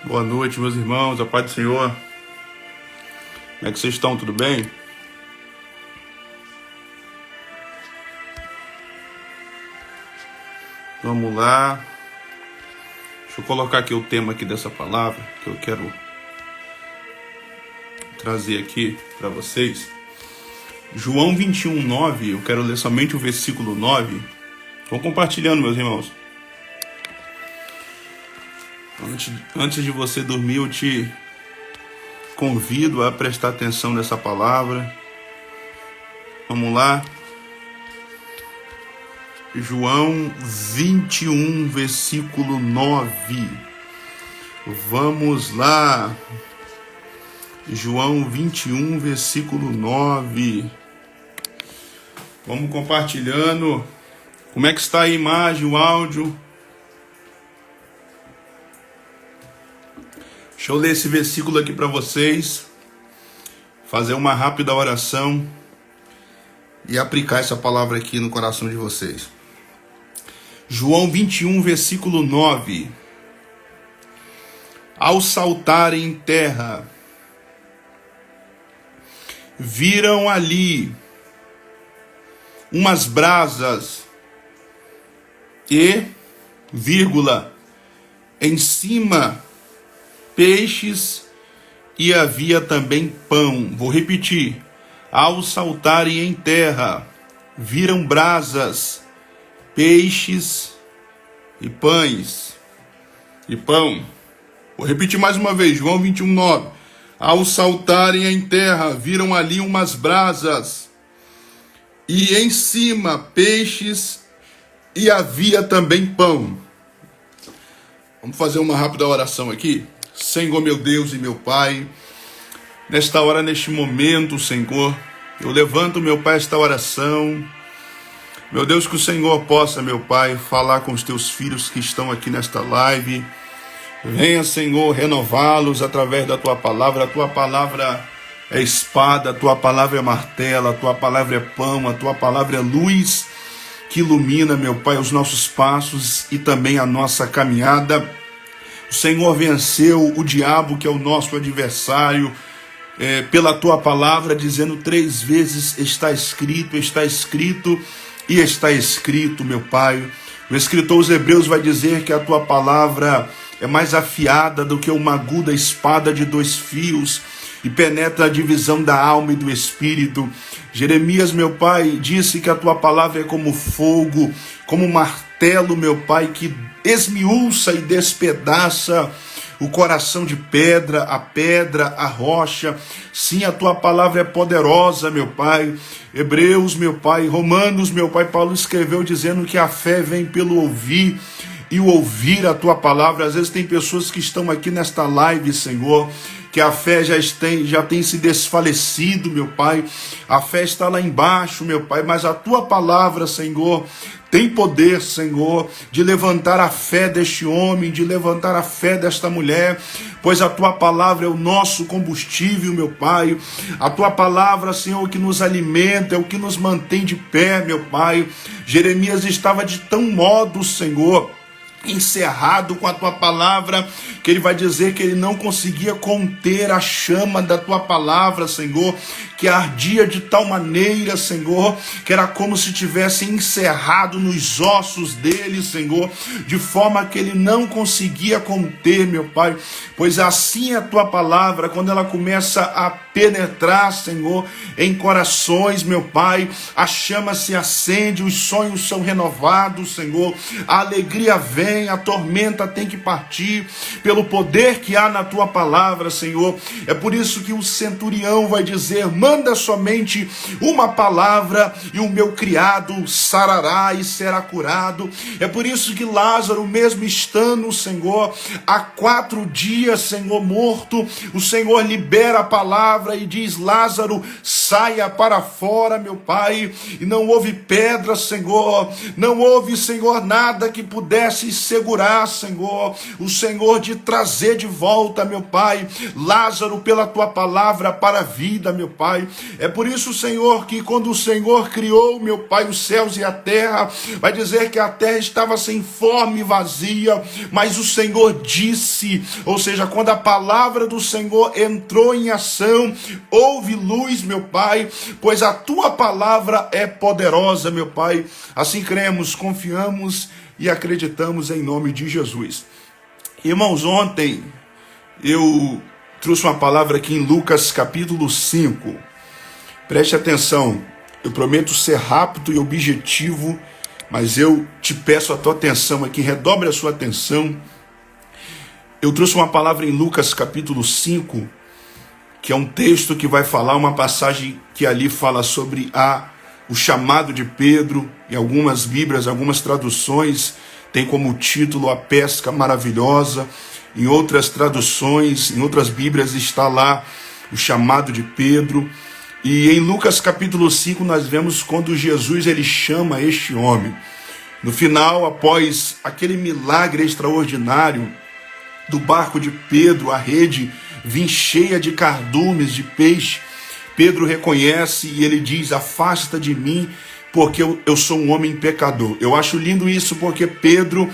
Boa noite, meus irmãos, a paz do Senhor. Como é que vocês estão? Tudo bem? Vamos lá. Deixa eu colocar aqui o tema aqui dessa palavra que eu quero trazer aqui para vocês. João 21:9, eu quero ler somente o versículo 9. Vão compartilhando, meus irmãos. Antes de você dormir, eu te convido a prestar atenção nessa palavra. Vamos lá. João 21, versículo 9. Vamos lá. João 21, versículo 9. Vamos compartilhando. Como é que está a imagem, o áudio? Deixa eu ler esse versículo aqui para vocês, fazer uma rápida oração e aplicar essa palavra aqui no coração de vocês. João 21, versículo 9. Ao saltarem em terra, viram ali umas brasas e, em cima peixes e havia também pão. Vou repetir. Ao saltarem em terra, viram brasas, peixes e pães e pão. Vou repetir mais uma vez. João 21:9. Ao saltarem em terra, viram ali umas brasas e em cima peixes e havia também pão. Vamos fazer uma rápida oração aqui. Senhor, meu Deus e meu Pai, nesta hora, neste momento, Senhor, eu levanto, meu Pai, esta oração. Meu Deus, que o Senhor possa, meu Pai, falar com os teus filhos que estão aqui nesta live. Venha, Senhor, renová-los através da tua palavra. A tua palavra é espada, a tua palavra é martelo, a tua palavra é pão, a tua palavra é luz que ilumina, meu Pai, os nossos passos e também a nossa caminhada. O Senhor venceu o diabo, que é o nosso adversário, pela tua palavra, dizendo 3 vezes: está escrito, está escrito e está escrito, meu Pai. O escritor aos Hebreus vai dizer que a tua palavra é mais afiada do que uma aguda espada de 2 fios e penetra a divisão da alma e do espírito. Jeremias, meu Pai, disse que a tua palavra é como fogo, como martelo, meu Pai, que esmiuça e despedaça o coração de pedra, a rocha. Sim, a tua palavra é poderosa, meu Pai. Hebreus, meu Pai, Romanos, meu Pai, Paulo escreveu dizendo que a fé vem pelo ouvir e o ouvir a tua palavra. Às vezes tem pessoas que estão aqui nesta live, Senhor, que a fé já tem se desfalecido, meu Pai. A fé está lá embaixo, meu Pai, mas a tua palavra, Senhor, tem poder, Senhor, de levantar a fé deste homem, de levantar a fé desta mulher, pois a tua palavra é o nosso combustível, meu Pai. A tua palavra, Senhor, é o que nos alimenta, é o que nos mantém de pé, meu Pai. Jeremias estava de tão modo, Senhor, encerrado com a tua palavra, que ele vai dizer que ele não conseguia conter a chama da tua palavra, Senhor, que ardia de tal maneira, Senhor, que era como se tivesse encerrado nos ossos dele, Senhor, de forma que ele não conseguia conter, meu Pai, pois assim é a tua palavra, quando ela começa a penetrar, Senhor, em corações, meu Pai, a chama se acende, os sonhos são renovados, Senhor, a alegria vem, a tormenta tem que partir, pelo poder que há na tua palavra, Senhor. É por isso que o centurião vai dizer: manda somente uma palavra e o meu criado sarará e será curado. É por isso que Lázaro, mesmo estando, Senhor, há 4 dias, Senhor, morto, o Senhor libera a palavra e diz: Lázaro, saia para fora, meu Pai. E não houve pedra, Senhor, não houve, Senhor, nada que pudesse segurar, Senhor, o Senhor de trazer de volta, meu Pai, Lázaro pela tua palavra para a vida, meu Pai. Pai. É por isso, Senhor, que quando o Senhor criou, meu Pai, os céus e a terra, vai dizer que a terra estava sem forma e vazia, mas o Senhor disse, ou seja, quando a palavra do Senhor entrou em ação, houve luz, meu Pai, pois a tua palavra é poderosa, meu Pai. Assim cremos, confiamos e acreditamos em nome de Jesus. Irmãos, ontem eu trouxe uma palavra aqui em Lucas capítulo 5. Preste atenção, eu prometo ser rápido e objetivo, mas eu te peço a tua atenção aqui, redobre a sua atenção. Eu trouxe uma palavra em Lucas capítulo 5, que é um texto que vai falar, uma passagem que ali fala sobre o chamado de Pedro. Em algumas Bíblias, algumas traduções, tem como título a pesca maravilhosa. Em outras traduções, em outras Bíblias está lá o chamado de Pedro. E em Lucas capítulo 5 nós vemos quando Jesus ele chama este homem. No final, após aquele milagre extraordinário do barco de Pedro, a rede vinha cheia de cardumes de peixe, Pedro reconhece e ele diz: afasta de mim, porque eu sou um homem pecador. Eu acho lindo isso, porque Pedro,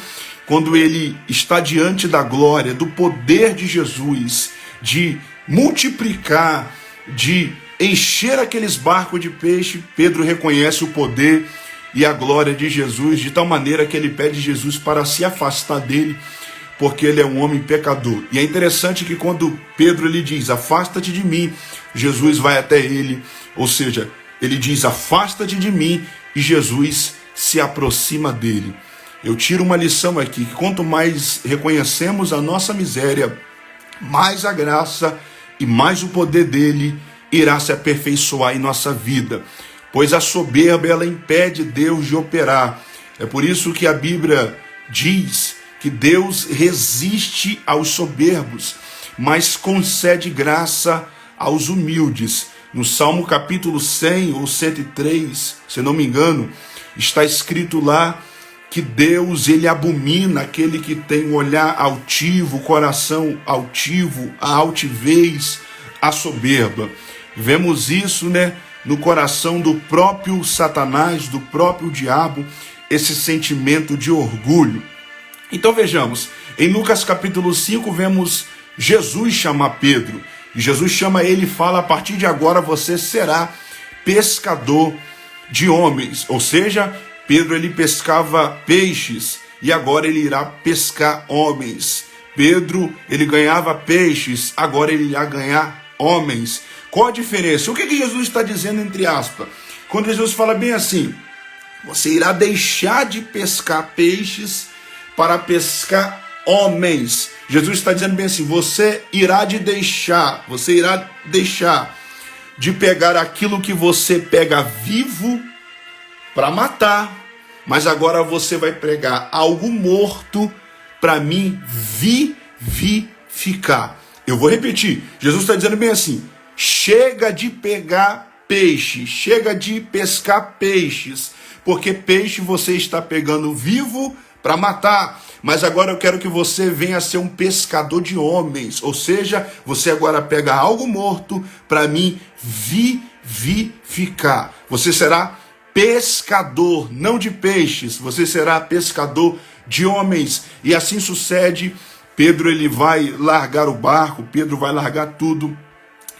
quando ele está diante da glória, do poder de Jesus, de multiplicar, de encher aqueles barcos de peixe, Pedro reconhece o poder e a glória de Jesus, de tal maneira que ele pede Jesus para se afastar dele, porque ele é um homem pecador. E é interessante que quando Pedro ele diz: afasta-te de mim, Jesus vai até ele, ou seja, ele diz: afasta-te de mim, e Jesus se aproxima dele. Eu tiro uma lição aqui, que quanto mais reconhecemos a nossa miséria, mais a graça e mais o poder dele irá se aperfeiçoar em nossa vida, pois a soberba ela impede Deus de operar. É por isso que a Bíblia diz que Deus resiste aos soberbos, mas concede graça aos humildes. No Salmo capítulo 100 ou 103, se não me engano, está escrito lá que Deus ele abomina aquele que tem um olhar altivo, coração altivo, a altivez, a soberba. Vemos isso, no coração do próprio Satanás, do próprio diabo, esse sentimento de orgulho. Então vejamos, em Lucas capítulo 5 vemos Jesus chamar Pedro. E Jesus chama ele e fala: a partir de agora você será pescador de homens. Ou seja, Pedro ele pescava peixes e agora ele irá pescar homens. Pedro ele ganhava peixes, agora ele irá ganhar homens. Qual a diferença? O que Jesus está dizendo entre aspas? Quando Jesus fala bem assim: você irá deixar de pescar peixes para pescar homens. Jesus está dizendo bem assim: você irá deixar de pegar aquilo que você pega vivo para matar, mas agora você vai pegar algo morto para me vivificar. Eu vou repetir, Jesus está dizendo bem assim: chega de pegar peixe, chega de pescar peixes, porque peixe você está pegando vivo para matar, mas agora eu quero que você venha a ser um pescador de homens, ou seja, você agora pega algo morto para me vivificar. Você será pescador, não de peixes, você será pescador de homens. E assim sucede. Pedro ele vai largar o barco, Pedro vai largar tudo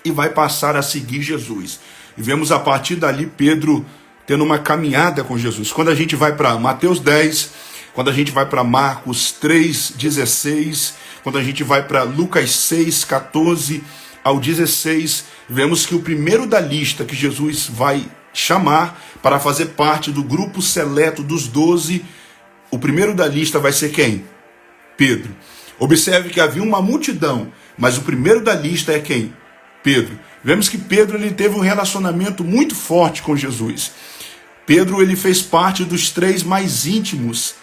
e vai passar a seguir Jesus. E vemos a partir dali Pedro tendo uma caminhada com Jesus. Quando a gente vai para Mateus 10, quando a gente vai para Marcos 3:16, quando a gente vai para Lucas 6:14 ao 16, vemos que o primeiro da lista que Jesus vai chamar para fazer parte do grupo seleto dos 12, o primeiro da lista vai ser quem? Pedro. Observe que havia uma multidão, mas o primeiro da lista é quem? Pedro. Vemos que Pedro ele teve um relacionamento muito forte com Jesus. Pedro ele fez parte dos 3 mais íntimos.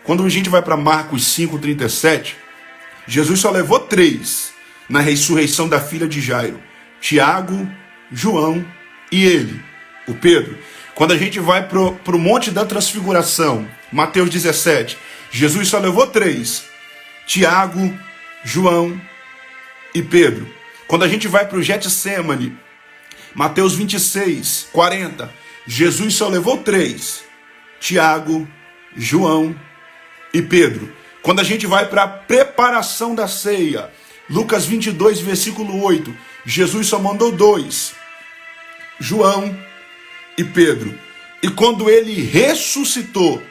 Quando a gente vai para Marcos 5:37, Jesus só levou 3 na ressurreição da filha de Jairo: Tiago, João e ele, o Pedro. Quando a gente vai para o Monte da Transfiguração, Mateus 17, Jesus só levou 3: Tiago, João e Pedro. Quando a gente vai para o Getsemane, Mateus 26, 40. Jesus só levou 3. Tiago, João e Pedro. Quando a gente vai para a preparação da ceia, Lucas 22, versículo 8, Jesus só mandou 2, João e Pedro. E quando ele ressuscitou,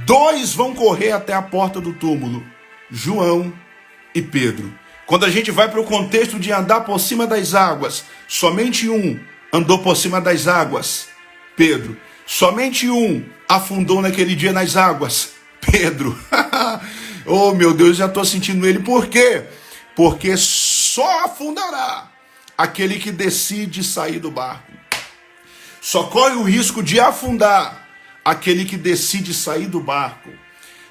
2 vão correr até a porta do túmulo, João e Pedro. Quando a gente vai para o contexto de andar por cima das águas, somente um andou por cima das águas, Pedro. Somente um afundou naquele dia nas águas, Pedro. Oh meu Deus, já estou sentindo ele. Por quê? Porque só afundará aquele que decide sair do barco. Só corre o risco de afundar aquele que decide sair do barco.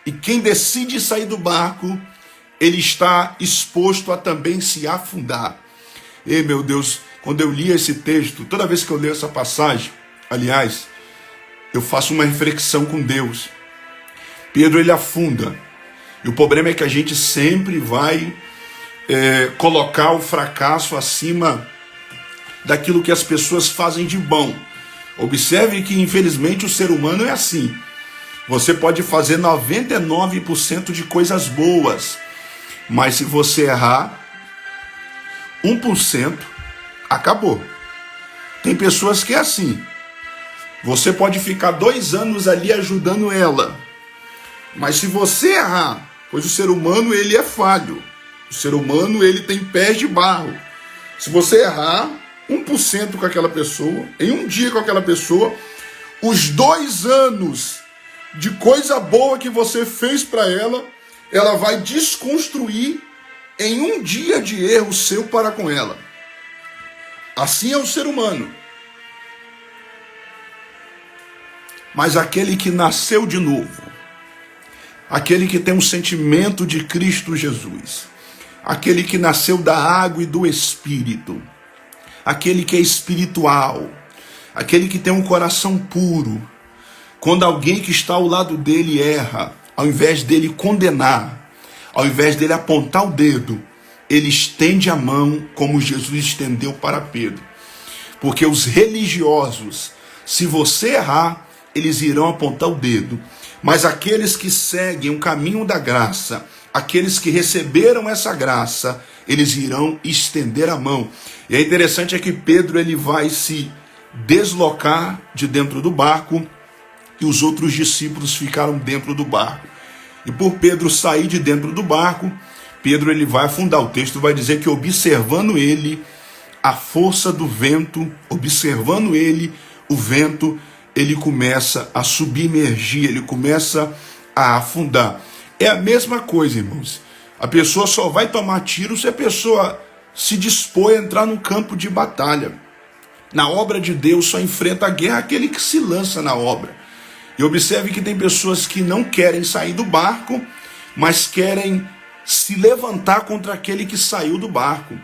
E quem decide sair do barco, ele está exposto a também se afundar. E meu Deus, quando eu li esse texto, toda vez que eu leio essa passagem, aliás, eu faço uma reflexão com Deus. Pedro, ele afunda. E o problema é que a gente sempre vai colocar o fracasso acima daquilo que as pessoas fazem de bom. Observe que, infelizmente, o ser humano é assim. Você pode fazer 99% de coisas boas, mas se você errar 1%, acabou. Tem pessoas que é assim. Você pode ficar 2 anos ali ajudando ela, mas se você errar, pois o ser humano ele é falho, o ser humano ele tem pés de barro. Se você errar 1% com aquela pessoa, em um dia com aquela pessoa, os 2 anos de coisa boa que você fez para ela, ela vai desconstruir em um dia de erro seu para com ela. Assim é o ser humano. Mas aquele que nasceu de novo, aquele que tem um sentimento de Cristo Jesus, aquele que nasceu da água e do Espírito, aquele que é espiritual, aquele que tem um coração puro, quando alguém que está ao lado dele erra, ao invés dele condenar, ao invés dele apontar o dedo, ele estende a mão como Jesus estendeu para Pedro. Porque os religiosos, se você errar, eles irão apontar o dedo. Mas aqueles que seguem o caminho da graça, aqueles que receberam essa graça, eles irão estender a mão. E é interessante que Pedro ele vai se deslocar de dentro do barco e os outros discípulos ficaram dentro do barco. E por Pedro sair de dentro do barco, Pedro ele vai afundar. O texto vai dizer que observando ele a força do vento, observando ele o vento, ele começa a submergir, ele começa a afundar. É a mesma coisa, irmãos. A pessoa só vai tomar tiro se a pessoa se dispor a entrar no campo de batalha. Na obra de Deus só enfrenta a guerra aquele que se lança na obra. E observe que tem pessoas que não querem sair do barco, mas querem se levantar contra aquele que saiu do barco.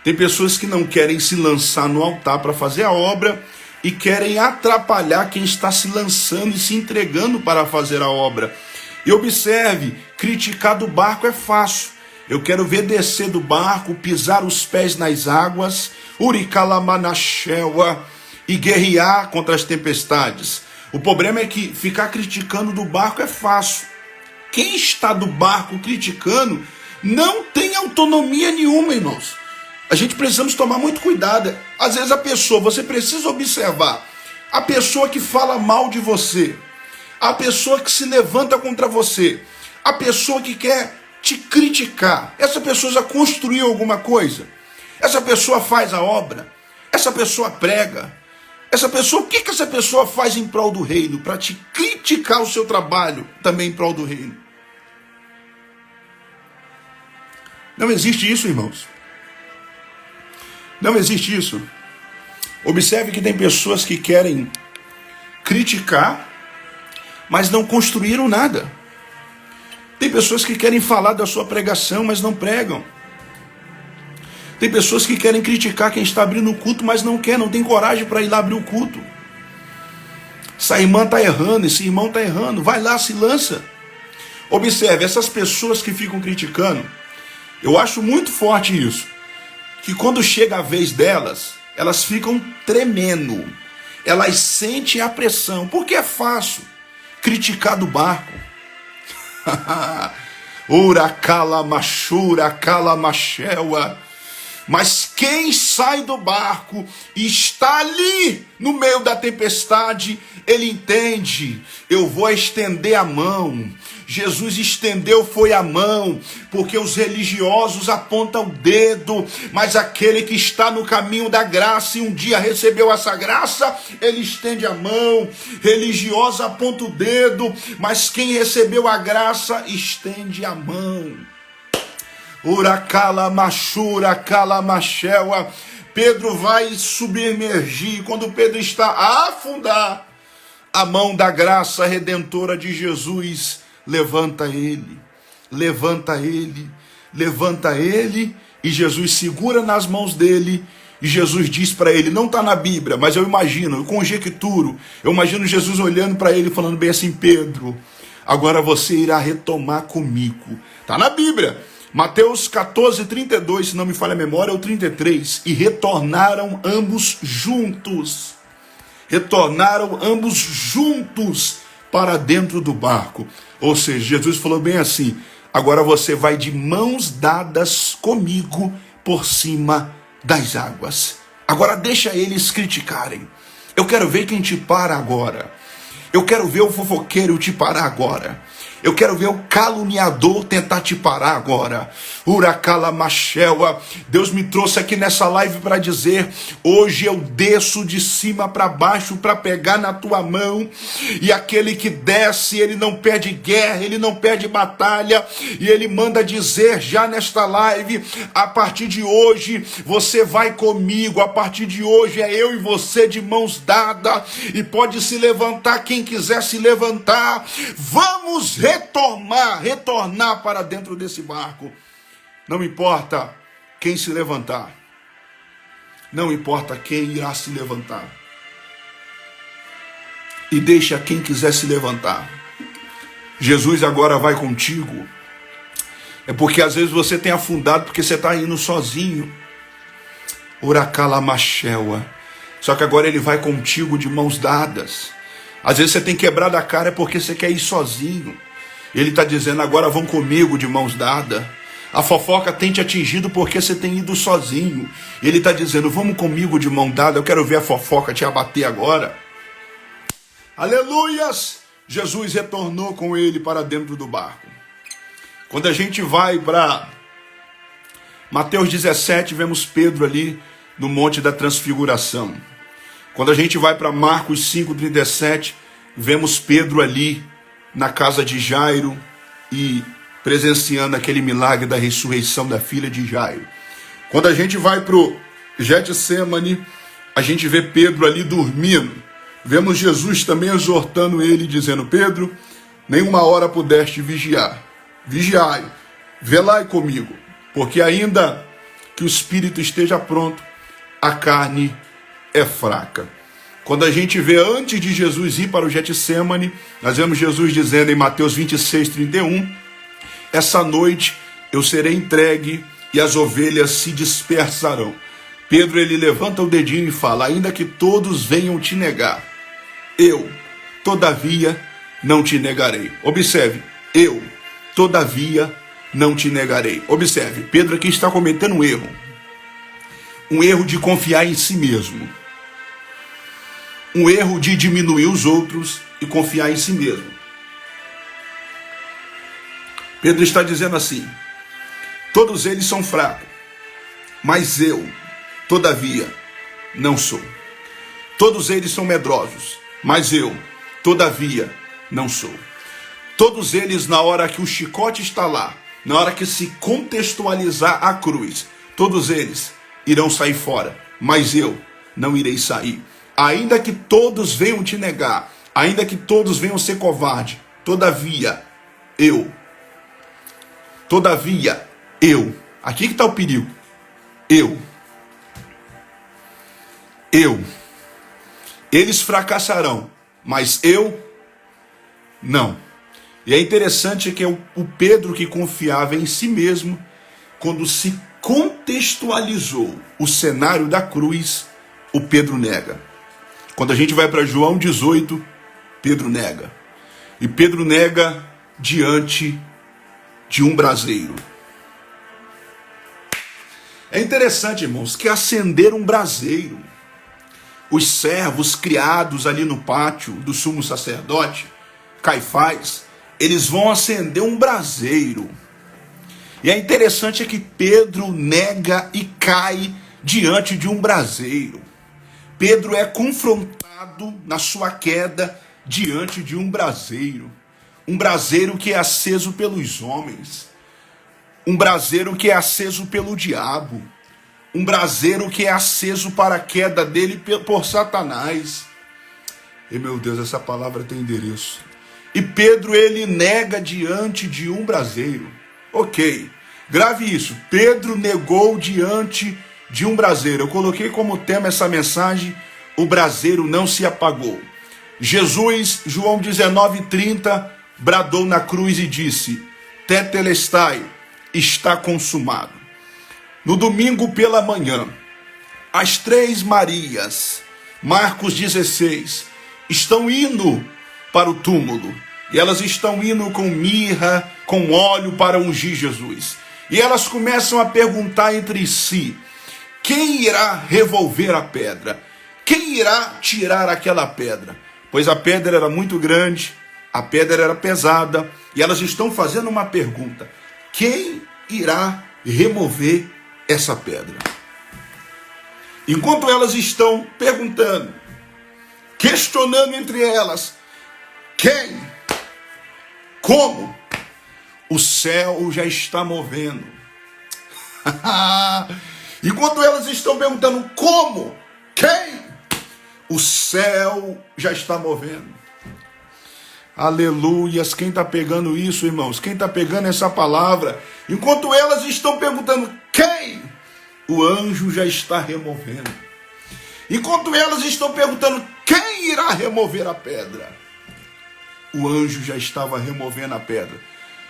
Tem pessoas que não querem se lançar no altar para fazer a obra e querem atrapalhar quem está se lançando e se entregando para fazer a obra. E observe, criticar do barco é fácil. Eu quero ver descer do barco, pisar os pés nas águas, uricalamanachela, e guerrear contra as tempestades. O problema é que ficar criticando do barco é fácil. Quem está do barco criticando não tem autonomia nenhuma, irmãos. A gente precisamos tomar muito cuidado. Às vezes a pessoa, você precisa observar, a pessoa que fala mal de você, a pessoa que se levanta contra você, a pessoa que quer te criticar, essa pessoa já construiu alguma coisa? Essa pessoa faz a obra? Essa pessoa prega? Essa pessoa, o que essa pessoa faz em prol do reino? Para te criticar o seu trabalho também em prol do reino. Não existe isso, irmãos. Não existe isso. Observe que tem pessoas que querem criticar, mas não construíram nada. Tem pessoas que querem falar da sua pregação, mas não pregam. Tem pessoas que querem criticar quem está abrindo o culto, mas não quer, não tem coragem para ir lá abrir o culto. Essa irmã está errando, esse irmão está errando, vai lá, se lança. Observe, essas pessoas que ficam criticando, eu acho muito forte isso, que quando chega a vez delas, elas ficam tremendo, elas sentem a pressão, porque é fácil criticar do barco. Ura calamachura calamachela. Mas quem sai do barco e está ali no meio da tempestade, ele entende: eu vou estender a mão. Jesus estendeu foi a mão, porque os religiosos apontam o dedo, mas aquele que está no caminho da graça e um dia recebeu essa graça, ele estende a mão. Religioso aponta o dedo, mas quem recebeu a graça estende a mão. Uracala machura calamachela. Pedro vai submergir. Quando Pedro está a afundar, a mão da graça redentora de Jesus levanta ele, levanta ele, levanta ele, e Jesus segura nas mãos dele, e Jesus diz para ele, não está na Bíblia, mas eu imagino, eu conjecturo, eu imagino Jesus olhando para ele, falando bem assim: Pedro, agora você irá retomar comigo. Está na Bíblia, Mateus 14:32, se não me falha a memória, ou 33, e retornaram ambos juntos. Retornaram ambos juntos para dentro do barco. Ou seja, Jesus falou bem assim: agora você vai de mãos dadas comigo por cima das águas. Agora deixa eles criticarem. Eu quero ver quem te para agora. Eu quero ver o fofoqueiro te parar agora. Eu quero ver o caluniador tentar te parar agora. Uracala machela. Deus me trouxe aqui nessa live para dizer: hoje eu desço de cima para baixo para pegar na tua mão. E aquele que desce, ele não perde guerra, ele não perde batalha. E ele manda dizer já nesta live: a partir de hoje você vai comigo. A partir de hoje é eu e você de mãos dadas. E pode se levantar quem quiser se levantar. Vamos retornar para dentro desse barco. Não importa quem se levantar. Não importa quem irá se levantar. E deixa quem quiser se levantar. Jesus agora vai contigo. É porque às vezes você tem afundado porque você está indo sozinho. Uracala-machela. Só que agora ele vai contigo de mãos dadas. Às vezes você tem quebrado a cara porque você quer ir sozinho. Ele está dizendo: agora vão comigo de mãos dadas. A fofoca tem te atingido porque você tem ido sozinho. Ele está dizendo: vamos comigo de mão dada. Eu quero ver a fofoca te abater agora. Aleluias! Jesus retornou com ele para dentro do barco. Quando a gente vai para Mateus 17, vemos Pedro ali no Monte da Transfiguração. Quando a gente vai para Marcos 5:37, vemos Pedro ali na casa de Jairo e presenciando aquele milagre da ressurreição da filha de Jairo. Quando a gente vai para o Getsemane, a gente vê Pedro ali dormindo. Vemos Jesus também exortando ele, dizendo: Pedro, nenhuma hora pudeste vigiar. Vigiai, velai comigo, porque ainda que o espírito esteja pronto, a carne é fraca. Quando a gente vê antes de Jesus ir para o Getsemane, nós vemos Jesus dizendo em Mateus 26:31, essa noite eu serei entregue e as ovelhas se dispersarão. Pedro, ele levanta o dedinho e fala: ainda que todos venham te negar, eu, todavia, não te negarei. Observe, eu, todavia, não te negarei. Observe, Pedro aqui está cometendo um erro. Um erro de confiar em si mesmo. Um erro de diminuir os outros e confiar em si mesmo. Pedro está dizendo assim: todos eles são fracos, mas eu, todavia, não sou. Todos eles são medrosos, mas eu, todavia, não sou. Todos eles, na hora que o chicote está lá, na hora que se contextualizar a cruz, todos eles irão sair fora, mas eu não irei sair. Ainda que todos venham te negar, ainda que todos venham ser covarde, todavia, eu. Aqui que está o perigo. Eu. Eles fracassarão, mas eu não. E é interessante que o Pedro, que confiava em si mesmo, quando se contextualizou o cenário da cruz, o Pedro nega. Quando a gente vai para João 18, Pedro nega. E Pedro nega diante de um braseiro. É interessante, irmãos, que acenderam um braseiro. Os servos criados ali no pátio do sumo sacerdote, Caifás, eles vão acender um braseiro. E é interessante que Pedro nega e cai diante de um braseiro. Pedro é confrontado na sua queda diante de um braseiro. Um braseiro que é aceso pelos homens. Um braseiro que é aceso pelo diabo. Um braseiro que é aceso para a queda dele por Satanás. E meu Deus, essa palavra tem endereço. E Pedro, ele nega diante de um braseiro. Ok, grave isso. Pedro negou diante de um braseiro. Eu coloquei como tema essa mensagem: o braseiro não se apagou. Jesus, João 19:30, bradou na cruz e disse: Tetelestai, está consumado. No domingo pela manhã, as 3 Marias, Marcos 16, estão indo para o túmulo. E elas estão indo com mirra, com óleo para ungir Jesus. E elas começam a perguntar entre si: quem irá revolver a pedra? Quem irá tirar aquela pedra? Pois a pedra era muito grande, a pedra era pesada. E elas estão fazendo uma pergunta: quem irá remover essa pedra? Enquanto elas estão perguntando, questionando entre elas, quem? Como? O céu já está movendo. Enquanto elas estão perguntando como? Quem? O céu já está movendo. Aleluias. Quem está pegando isso, irmãos? Quem está pegando essa palavra? Enquanto elas estão perguntando quem? O anjo já está removendo. Enquanto elas estão perguntando quem irá remover a pedra, o anjo já estava removendo a pedra.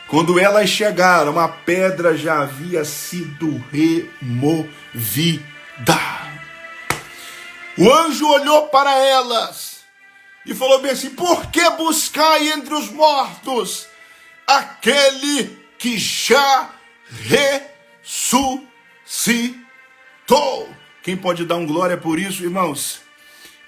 Quando elas chegaram, a pedra já havia sido removida. O anjo olhou para elas e falou bem assim: por que buscai entre os mortos aquele que já ressuscitou? Quem pode dar um glória por isso, irmãos?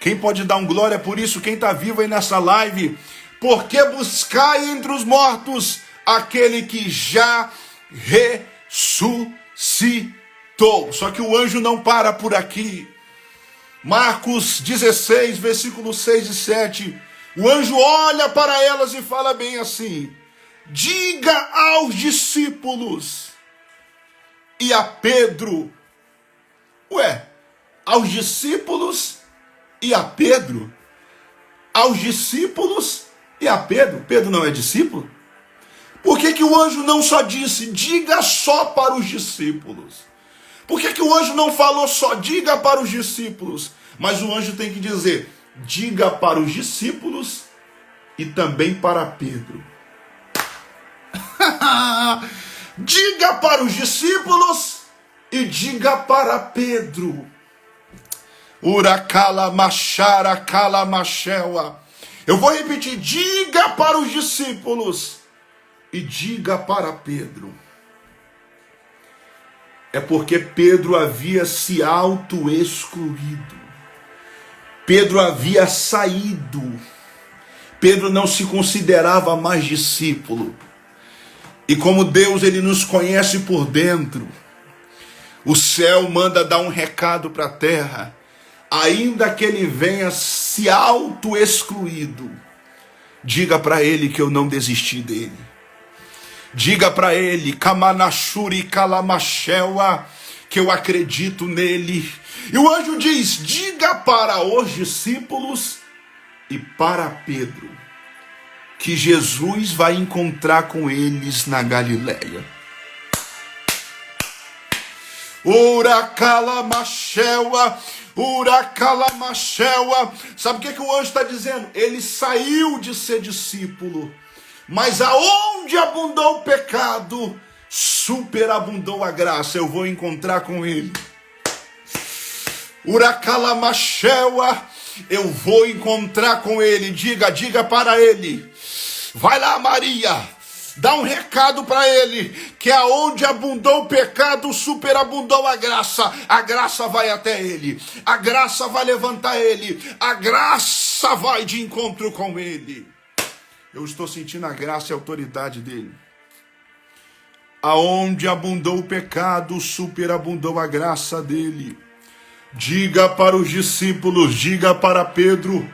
Quem pode dar um glória por isso? Quem está vivo aí nessa live? Por que buscai entre os mortos aquele que já ressuscitou? Só que o anjo não para por aqui. Marcos 16, versículos 6 e 7. O anjo olha para elas e fala bem assim: diga aos discípulos e a Pedro. Ué, aos discípulos e a Pedro? Aos discípulos e a Pedro? Pedro não é discípulo? Por que o anjo não só disse, diga só para os discípulos? Por que o anjo não falou só, diga para os discípulos? Mas o anjo tem que dizer, diga para os discípulos e também para Pedro. Diga para os discípulos e diga para Pedro. Uracala machara cala machewa. Eu vou repetir, diga para os discípulos e diga para Pedro. É porque Pedro havia se auto-excluído. Pedro havia saído. Pedro não se considerava mais discípulo. E como Deus, ele nos conhece por dentro, o céu manda dar um recado para a terra. Ainda que ele venha se auto-excluído, diga para ele que eu não desisti dele. Diga para ele, Kamanashuri Kalamachewa, que eu acredito nele. E o anjo diz, diga para os discípulos e para Pedro, que Jesus vai encontrar com eles na Galileia. Uracalamachewa, uracalamachewa. Sabe o que o anjo está dizendo? Ele saiu de ser discípulo, mas aonde abundou o pecado, superabundou a graça. Eu vou encontrar com ele. Uracalamashewa, eu vou encontrar com ele. Diga para ele. Vai lá, Maria, dá um recado para ele, que aonde abundou o pecado, superabundou a graça. A graça vai até ele, a graça vai levantar ele, a graça vai de encontro com ele. Eu estou sentindo a graça e a autoridade dele. Aonde abundou o pecado, superabundou a graça dele. Diga para os discípulos, diga para Pedro,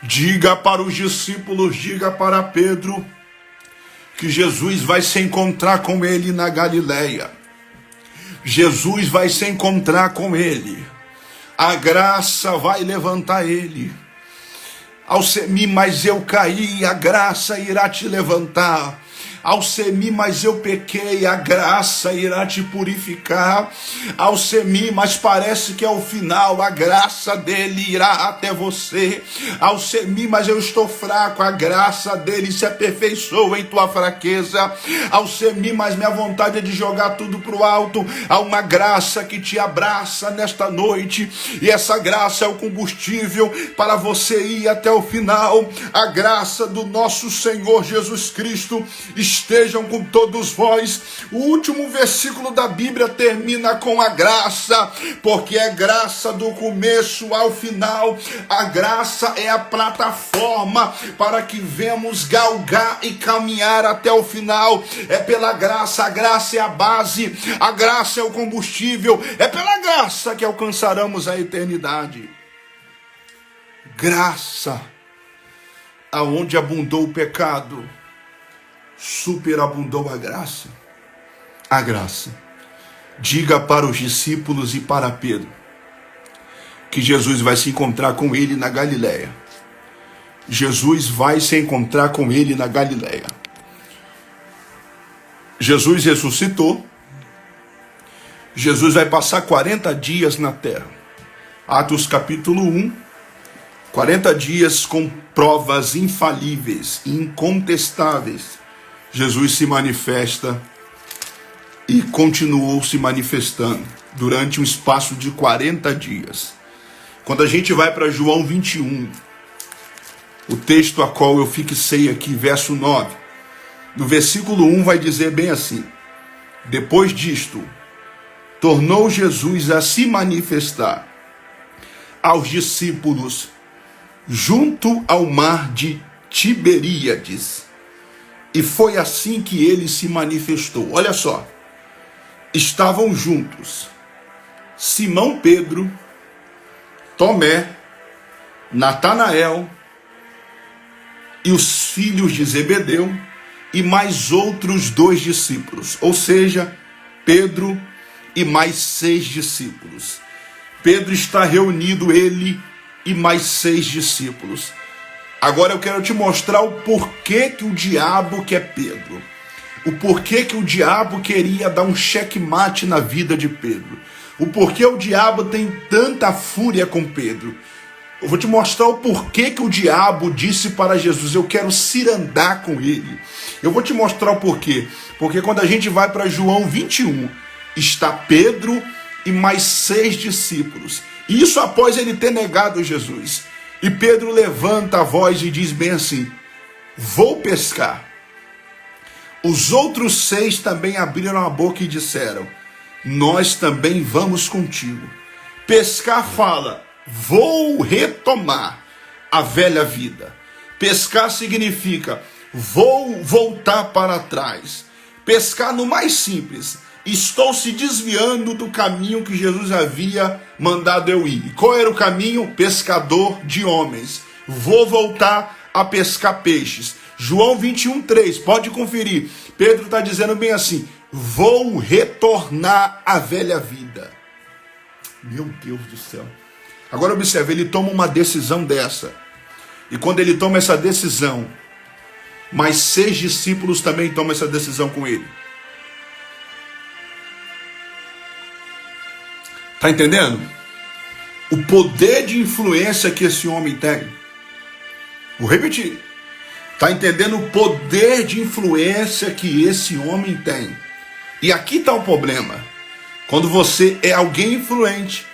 diga para os discípulos, diga para Pedro, que Jesus vai se encontrar com ele na Galileia. Jesus vai se encontrar com ele. A graça vai levantar ele. Alcemi, mas eu caí, a graça irá te levantar. Alcemi, mas eu pequei, a graça irá te purificar. Alcemi, mas parece que é o final, a graça dele irá até você. Alcemi, mas eu estou fraco, a graça dele se aperfeiçoa em tua fraqueza. Alcemi, mas minha vontade é de jogar tudo para o alto. Há uma graça que te abraça nesta noite, e essa graça é o combustível para você ir até o final. A graça do nosso Senhor Jesus Cristo estejam com todos vós. O último versículo da Bíblia termina com a graça, porque é graça do começo ao final. A graça é a plataforma para que venhamos galgar e caminhar até o final. É pela graça, a graça é a base, a graça é o combustível, é pela graça que alcançaremos a eternidade. Graça, aonde abundou o pecado, superabundou a graça. A graça. Diga para os discípulos e para Pedro que Jesus vai se encontrar com ele na Galileia. Jesus vai se encontrar com ele na Galileia. Jesus ressuscitou. Jesus vai passar 40 dias na terra. Atos capítulo 1. 40 dias com provas infalíveis e incontestáveis. Jesus se manifesta e continuou se manifestando durante um espaço de 40 dias. Quando a gente vai para João 21, o texto a qual eu fixei aqui, verso 9, no versículo 1 vai dizer bem assim: depois disto, tornou Jesus a se manifestar aos discípulos junto ao mar de Tiberíades. E foi assim que ele se manifestou. Olha só, estavam juntos Simão Pedro, Tomé, Natanael e os filhos de Zebedeu e mais outros 2 discípulos, ou seja, Pedro e mais 6 discípulos. Pedro está reunido, ele e mais 6 discípulos. Agora eu quero te mostrar o porquê que o diabo quer Pedro. O porquê que o diabo queria dar um checkmate na vida de Pedro. O porquê o diabo tem tanta fúria com Pedro. Eu vou te mostrar o porquê que o diabo disse para Jesus: eu quero cirandar com ele. Eu vou te mostrar o porquê. Porque quando a gente vai para João 21, está Pedro e mais 6 discípulos. Isso após ele ter negado Jesus. E Pedro levanta a voz e diz bem assim: vou pescar. Os outros 6 também abriram a boca e disseram: nós também vamos contigo. Pescar fala: vou retomar a velha vida. Pescar significa: vou voltar para trás. Pescar no mais simples: estou se desviando do caminho que Jesus havia mandado eu ir. E qual era o caminho? Pescador de homens. Vou voltar a pescar peixes. João 21:3, pode conferir. Pedro está dizendo bem assim: vou retornar à velha vida. Meu Deus do céu. Agora observe, ele toma uma decisão dessa. E quando ele toma essa decisão, mais 6 discípulos também tomam essa decisão com ele. Está entendendo? O poder de influência que esse homem tem. Vou repetir. Está entendendo o poder de influência que esse homem tem? E aqui está o problema. Quando você é alguém influente,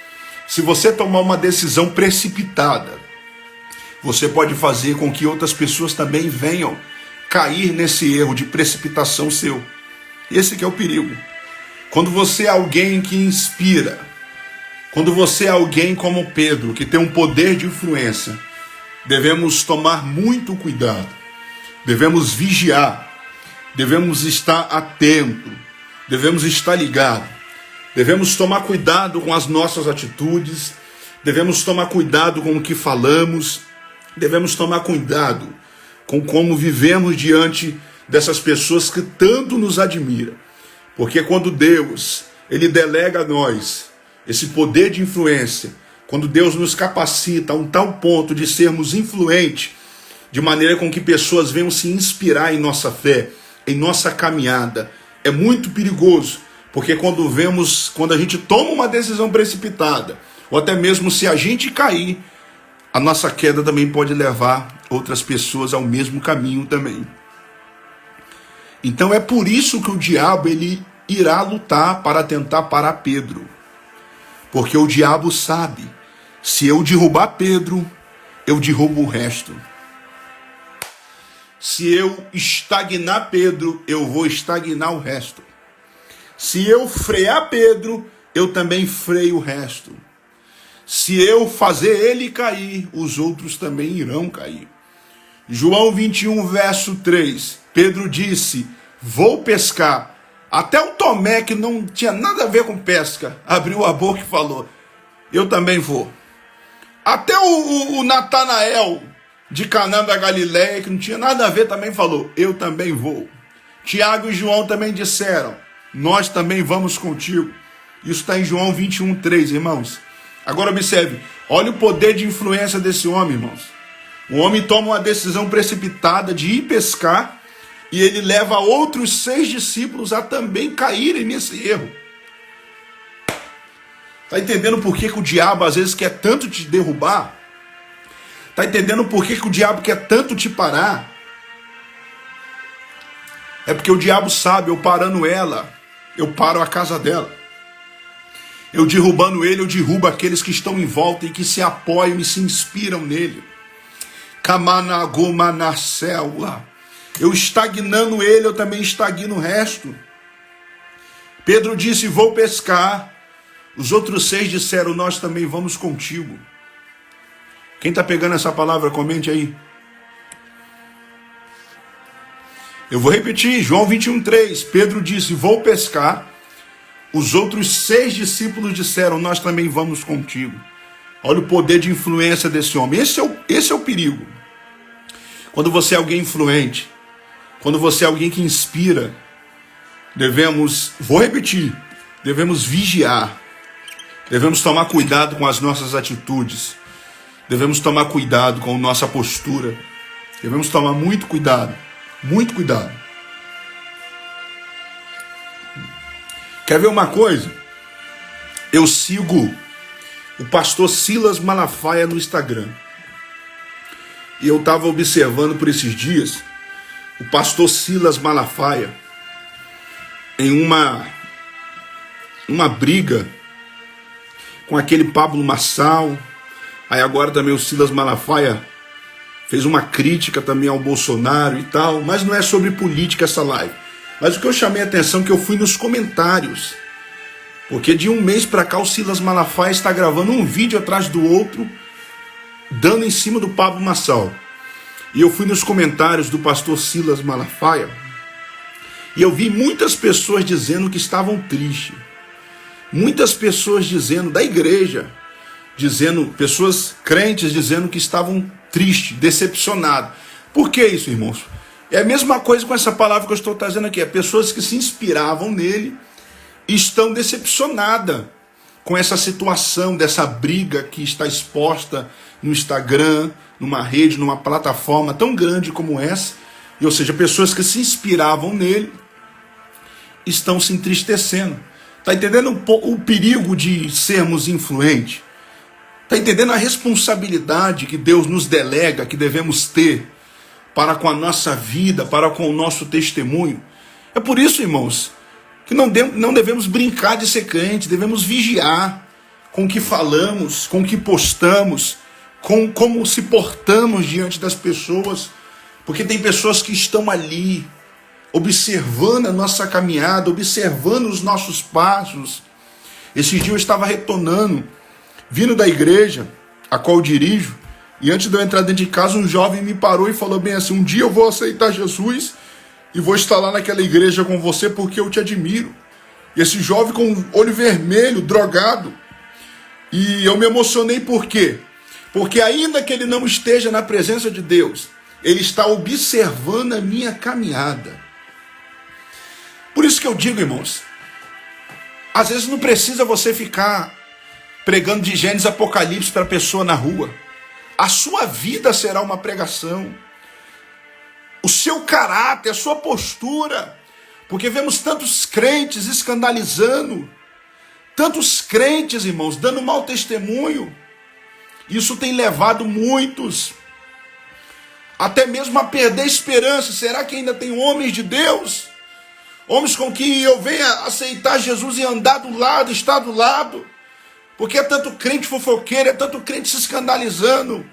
se você tomar uma decisão precipitada, você pode fazer com que outras pessoas também venham cair nesse erro de precipitação seu. Esse que é o perigo. Quando você é alguém que inspira, quando você é alguém como Pedro, que tem um poder de influência, devemos tomar muito cuidado, devemos vigiar, devemos estar atento, devemos estar ligado, devemos tomar cuidado com as nossas atitudes, devemos tomar cuidado com o que falamos, devemos tomar cuidado com como vivemos diante dessas pessoas que tanto nos admiram. Porque quando Deus, Ele delega a nós esse poder de influência, quando Deus nos capacita a um tal ponto de sermos influentes, de maneira com que pessoas venham se inspirar em nossa fé, em nossa caminhada, é muito perigoso, porque quando a gente toma uma decisão precipitada, ou até mesmo se a gente cair, a nossa queda também pode levar outras pessoas ao mesmo caminho também. Então é por isso que o diabo ele irá lutar para tentar parar Pedro. Porque o diabo sabe, se eu derrubar Pedro, eu derrubo o resto. Se eu estagnar Pedro, eu vou estagnar o resto. Se eu frear Pedro, eu também freio o resto. Se eu fazer ele cair, os outros também irão cair. João 21, verso 3, Pedro disse, vou pescar. Até o Tomé, que não tinha nada a ver com pesca, abriu a boca e falou, eu também vou. Até o Natanael, de Caná da Galileia, que não tinha nada a ver, também falou, eu também vou. Tiago e João também disseram, nós também vamos contigo. Isso está em João 21, 3, irmãos. Agora observe, olha o poder de influência desse homem, irmãos. O homem toma uma decisão precipitada de ir pescar, e ele leva outros 6 discípulos a também caírem nesse erro. Está entendendo por que o diabo às vezes quer tanto te derrubar? Está entendendo por que o diabo quer tanto te parar? É porque o diabo sabe, eu parando ela, eu paro a casa dela. Eu derrubando ele, eu derrubo aqueles que estão em volta e que se apoiam e se inspiram nele. Kamanagomanaselwa. Eu estagnando ele, eu também estagno o resto. Pedro disse, vou pescar. Os outros 6 disseram, nós também vamos contigo. Quem está pegando essa palavra, comente aí. Eu vou repetir, João 21, 3. Pedro disse, vou pescar. Os outros 6 discípulos disseram, nós também vamos contigo. Olha o poder de influência desse homem. Esse é o perigo. Quando você é alguém influente, quando você é alguém que inspira, devemos vigiar, devemos tomar cuidado com as nossas atitudes, devemos tomar cuidado com a nossa postura, devemos tomar muito cuidado, muito cuidado. Quer ver uma coisa? Eu sigo o pastor Silas Malafaia no Instagram, e eu estava observando por esses dias, o pastor Silas Malafaia, em uma briga com aquele Pablo Marçal, aí agora também o Silas Malafaia fez uma crítica também ao Bolsonaro e tal, mas não é sobre política essa live. Mas o que eu chamei a atenção é que eu fui nos comentários, porque de um mês para cá o Silas Malafaia está gravando um vídeo atrás do outro, dando em cima do Pablo Marçal. E eu fui nos comentários do pastor Silas Malafaia e eu vi muitas pessoas dizendo que estavam tristes. Muitas pessoas dizendo, da igreja, pessoas crentes dizendo que estavam tristes, decepcionados. Por que isso, irmãos? É a mesma coisa com essa palavra que eu estou trazendo aqui. É pessoas que se inspiravam nele e estão decepcionadas com essa situação, dessa briga que está exposta no Instagram, numa rede, numa plataforma tão grande como essa, ou seja, pessoas que se inspiravam nele, estão se entristecendo. Está entendendo o perigo de sermos influentes? Está entendendo a responsabilidade que Deus nos delega, que devemos ter para com a nossa vida, para com o nosso testemunho? É por isso, irmãos, que não devemos brincar de ser crente, devemos vigiar com o que falamos, com o que postamos, com como se portamos diante das pessoas, porque tem pessoas que estão ali, observando a nossa caminhada, observando os nossos passos. Esse dia eu estava retornando, vindo da igreja, a qual eu dirijo, e antes de eu entrar dentro de casa, um jovem me parou e falou bem assim: um dia eu vou aceitar Jesus e vou estar lá naquela igreja com você porque eu te admiro. E esse jovem com um olho vermelho, drogado, e eu me emocionei por quê? Porque ainda que ele não esteja na presença de Deus, ele está observando a minha caminhada. Por isso que eu digo, irmãos, às vezes não precisa você ficar pregando de Gênesis e Apocalipse para a pessoa na rua. A sua vida será uma pregação. O seu caráter, a sua postura. Porque vemos tantos crentes escandalizando, tantos crentes, irmãos, dando mau testemunho. Isso tem levado muitos até mesmo a perder a esperança. Será que ainda tem homens de Deus? Homens com quem eu venha aceitar Jesus e andar do lado, estar do lado? Porque é tanto crente fofoqueiro, é tanto crente se escandalizando.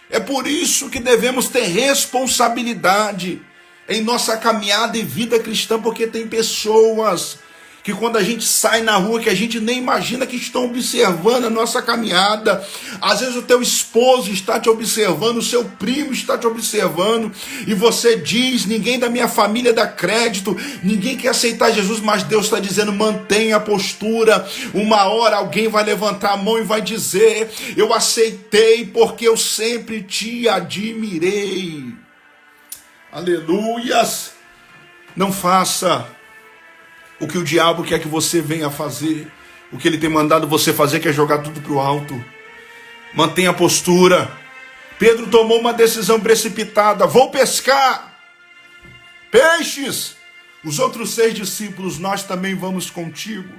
É por isso que devemos ter responsabilidade em nossa caminhada e vida cristã, porque tem pessoas que quando a gente sai na rua, que a gente nem imagina que estão observando a nossa caminhada. Às vezes o teu esposo está te observando, o seu primo está te observando, e você diz: ninguém da minha família dá crédito, ninguém quer aceitar Jesus, mas Deus está dizendo: mantenha a postura. Uma hora alguém vai levantar a mão e vai dizer: eu aceitei porque eu sempre te admirei. Aleluias! Não faça o que o diabo quer que você venha fazer. O que ele tem mandado você fazer, que é jogar tudo para o alto. Mantenha a postura. Pedro tomou uma decisão precipitada: vou pescar peixes. Os outros 6 discípulos: nós também vamos contigo.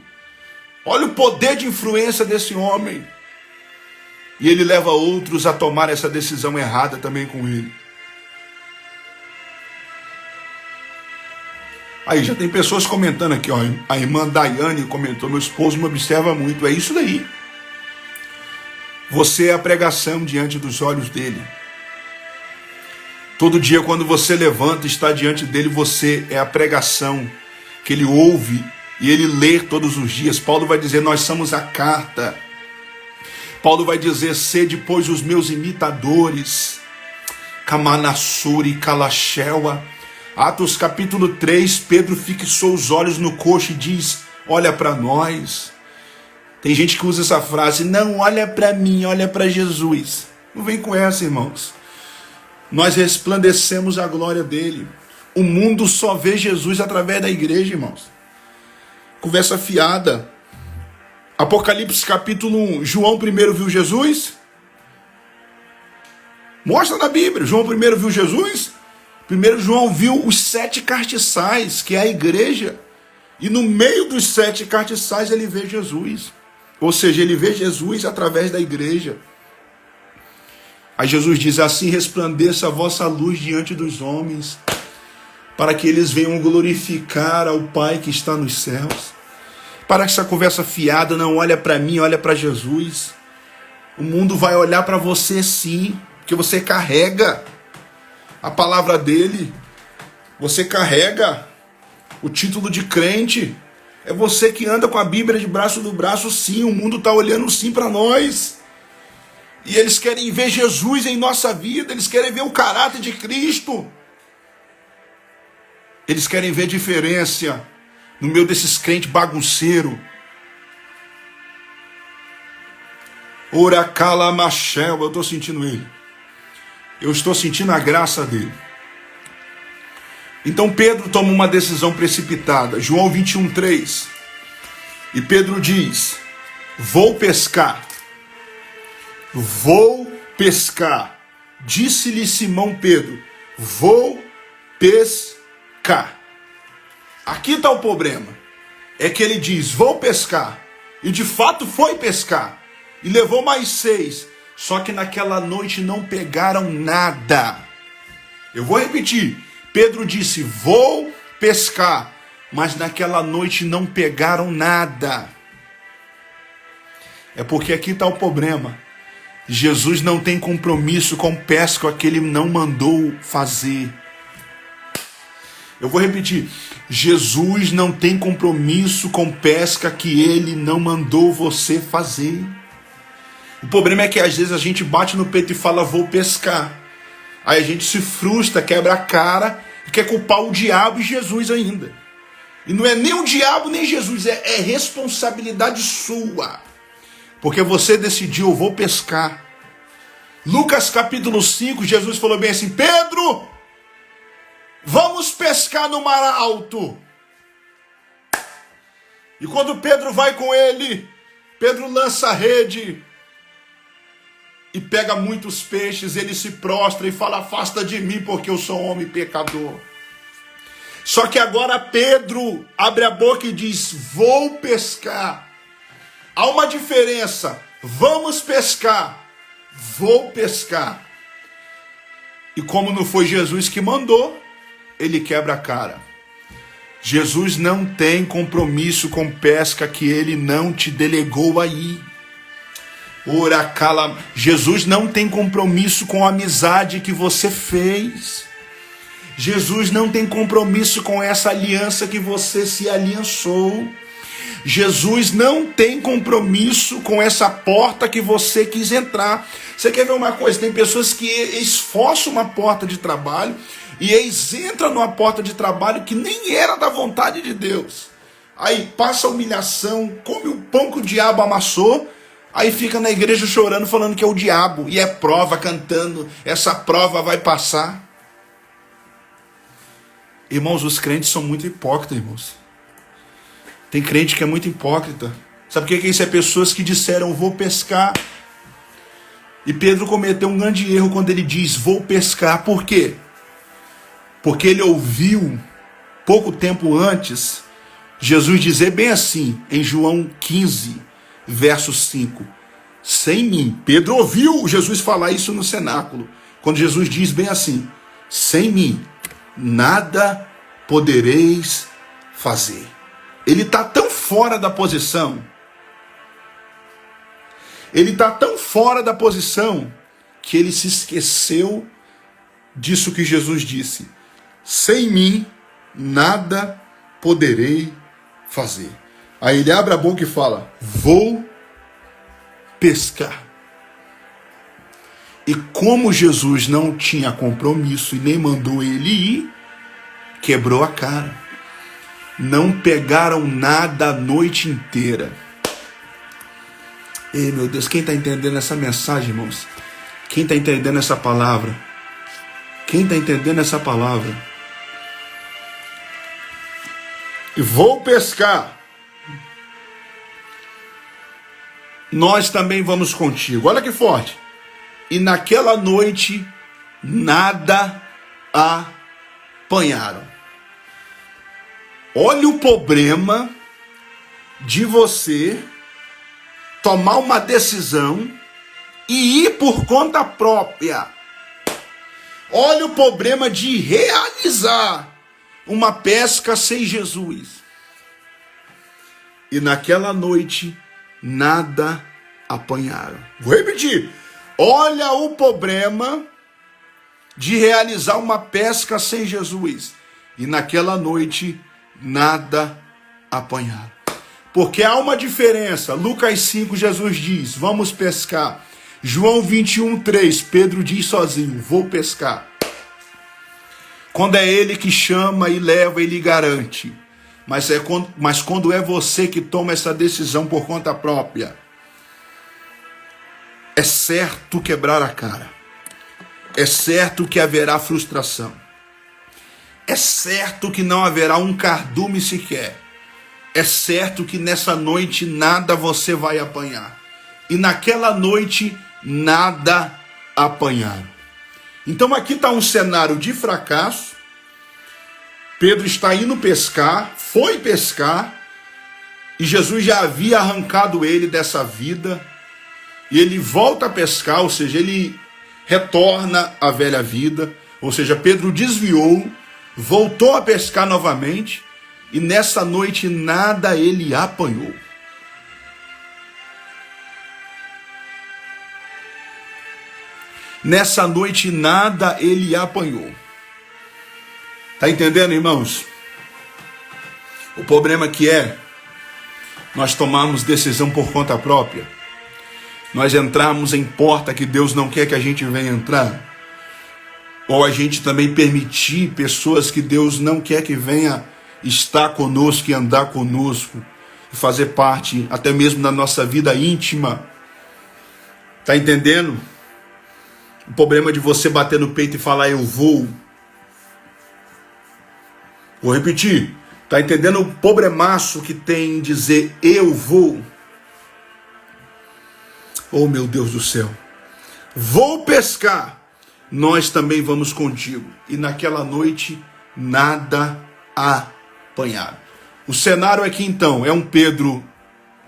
Olha o poder de influência desse homem. E ele leva outros a tomar essa decisão errada também com ele. Aí já tem pessoas comentando aqui, ó. A irmã Daiane comentou: meu esposo me observa muito. É isso daí. Você é a pregação diante dos olhos dele. Todo dia quando você levanta e está diante dele, você é a pregação que ele ouve e ele lê todos os dias. Paulo vai dizer: nós somos a carta. Paulo vai dizer: sede, pois, os meus imitadores. Kamanassuri, Kalashela. Atos capítulo 3, Pedro fixou os olhos no coxo e diz: olha para nós. Tem gente que usa essa frase: não olha para mim, olha para Jesus. Não vem com essa, irmãos. Nós resplandecemos a glória dele. O mundo só vê Jesus através da igreja, irmãos. Conversa fiada. Apocalipse capítulo 1, João primeiro viu Jesus? Mostra na Bíblia. João primeiro viu Jesus? Primeiro João viu os 7 castiçais, que é a igreja. E no meio dos 7 castiçais ele vê Jesus. Ou seja, ele vê Jesus através da igreja. Aí Jesus diz: assim resplandeça a vossa luz diante dos homens, para que eles venham glorificar ao Pai que está nos céus. Para que essa conversa fiada não olha para mim, olha para Jesus. O mundo vai olhar para você sim, porque você carrega a palavra dele, você carrega o título de crente. É você que anda com a Bíblia debaixo do braço, sim. O mundo está olhando sim para nós. E eles querem ver Jesus em nossa vida, eles querem ver o caráter de Cristo. Eles querem ver diferença no meio desses crentes bagunceiros. Oracala Machel, eu estou sentindo ele. Eu estou sentindo a graça dele. Então Pedro toma uma decisão precipitada. João 21:3. E Pedro diz: vou pescar. Vou pescar. Disse-lhe Simão Pedro: vou pescar. Aqui está o problema. É que ele diz: vou pescar. E de fato foi pescar. E levou mais 6. Só que naquela noite não pegaram nada. Eu vou repetir. Pedro disse: vou pescar. mas naquela noite não pegaram nada. É porque aqui está o problema. Jesus não tem compromisso com pesca que ele não mandou fazer. Eu vou repetir. Jesus não tem compromisso com pesca que ele não mandou você fazer. O problema é que às vezes a gente bate no peito e fala, vou pescar. Aí a gente se frustra, quebra a cara e quer culpar o diabo e Jesus ainda. E não é nem o diabo nem Jesus, é responsabilidade sua. Porque você decidiu, eu vou pescar. Lucas capítulo 5, Jesus falou bem assim, Pedro, vamos pescar no mar alto. E quando Pedro vai com ele, Pedro lança a rede e pega muitos peixes, ele se prostra e fala, afasta de mim porque eu sou homem pecador. Só que agora Pedro abre a boca e diz, vou pescar. Há uma diferença, vamos pescar, vou pescar. E como não foi Jesus que mandou, ele quebra a cara. Jesus não tem compromisso com pesca que ele não te delegou aí. Jesus não tem compromisso com a amizade que você fez. Jesus não tem compromisso com essa aliança que você se aliançou. Jesus não tem compromisso com essa porta que você quis entrar. Você quer ver uma coisa? Tem pessoas que esforçam uma porta de trabalho e eles entram numa porta de trabalho que nem era da vontade de Deus. Aí passa a humilhação, come o pão que o diabo amassou, aí fica na igreja chorando, falando que é o diabo. E é prova, cantando, essa prova vai passar. Irmãos, os crentes são muito hipócritas, irmãos. Tem crente que é muito hipócrita. Sabe o que é isso? É pessoas que disseram, vou pescar. E Pedro cometeu um grande erro quando ele diz, vou pescar. Por quê? Porque ele ouviu, pouco tempo antes, Jesus dizer bem assim, em João 15, verso 5. Sem mim. Pedro ouviu Jesus falar isso no cenáculo. Quando Jesus diz bem assim, sem mim, nada podereis fazer. Ele está tão fora da posição. Ele está tão fora da posição que ele se esqueceu disso que Jesus disse. Sem mim, nada poderei fazer. Aí ele abre a boca e fala, vou pescar. E como Jesus não tinha compromisso e nem mandou ele ir, quebrou a cara. Não pegaram nada a noite inteira. Ei, meu Deus, quem está entendendo essa mensagem, irmãos? Quem está entendendo essa palavra? Quem está entendendo essa palavra? E vou pescar. Nós também vamos contigo. Olha que forte. E naquela noite, nada apanharam. Olha o problema de você tomar uma decisão e ir por conta própria. Olha o problema de realizar uma pesca sem Jesus. E naquela noite, nada apanharam. Vou repetir. Olha o problema de realizar uma pesca sem Jesus. E naquela noite, nada apanharam. Porque há uma diferença. Lucas 5, Jesus diz, vamos pescar. João 21, 3, Pedro diz sozinho, vou pescar. Quando é ele que chama e leva, ele garante. Mas quando é você que toma essa decisão por conta própria, é certo quebrar a cara. É certo que haverá frustração. É certo que não haverá um cardume sequer. É certo que nessa noite nada você vai apanhar. E naquela noite nada apanharam. Então aqui está um cenário de fracasso. Pedro está indo pescar, foi pescar, e Jesus já havia arrancado ele dessa vida, e ele volta a pescar, ou seja, ele retorna à velha vida, ou seja, Pedro desviou, voltou a pescar novamente, e nessa noite nada ele apanhou. Nessa noite nada ele apanhou. Tá entendendo, irmãos? O problema que nós tomamos decisão por conta própria. Nós entramos em porta que Deus não quer que a gente venha entrar. Ou a gente também permitir pessoas que Deus não quer que venha estar conosco e andar conosco. E fazer parte até mesmo da nossa vida íntima. Tá entendendo? O problema de você bater no peito e falar eu vou. Vou repetir. Tá entendendo o problemaço que tem em dizer eu vou? Oh, meu Deus do céu. Vou pescar. Nós também vamos contigo. E naquela noite, nada apanharam. O cenário aqui então é um Pedro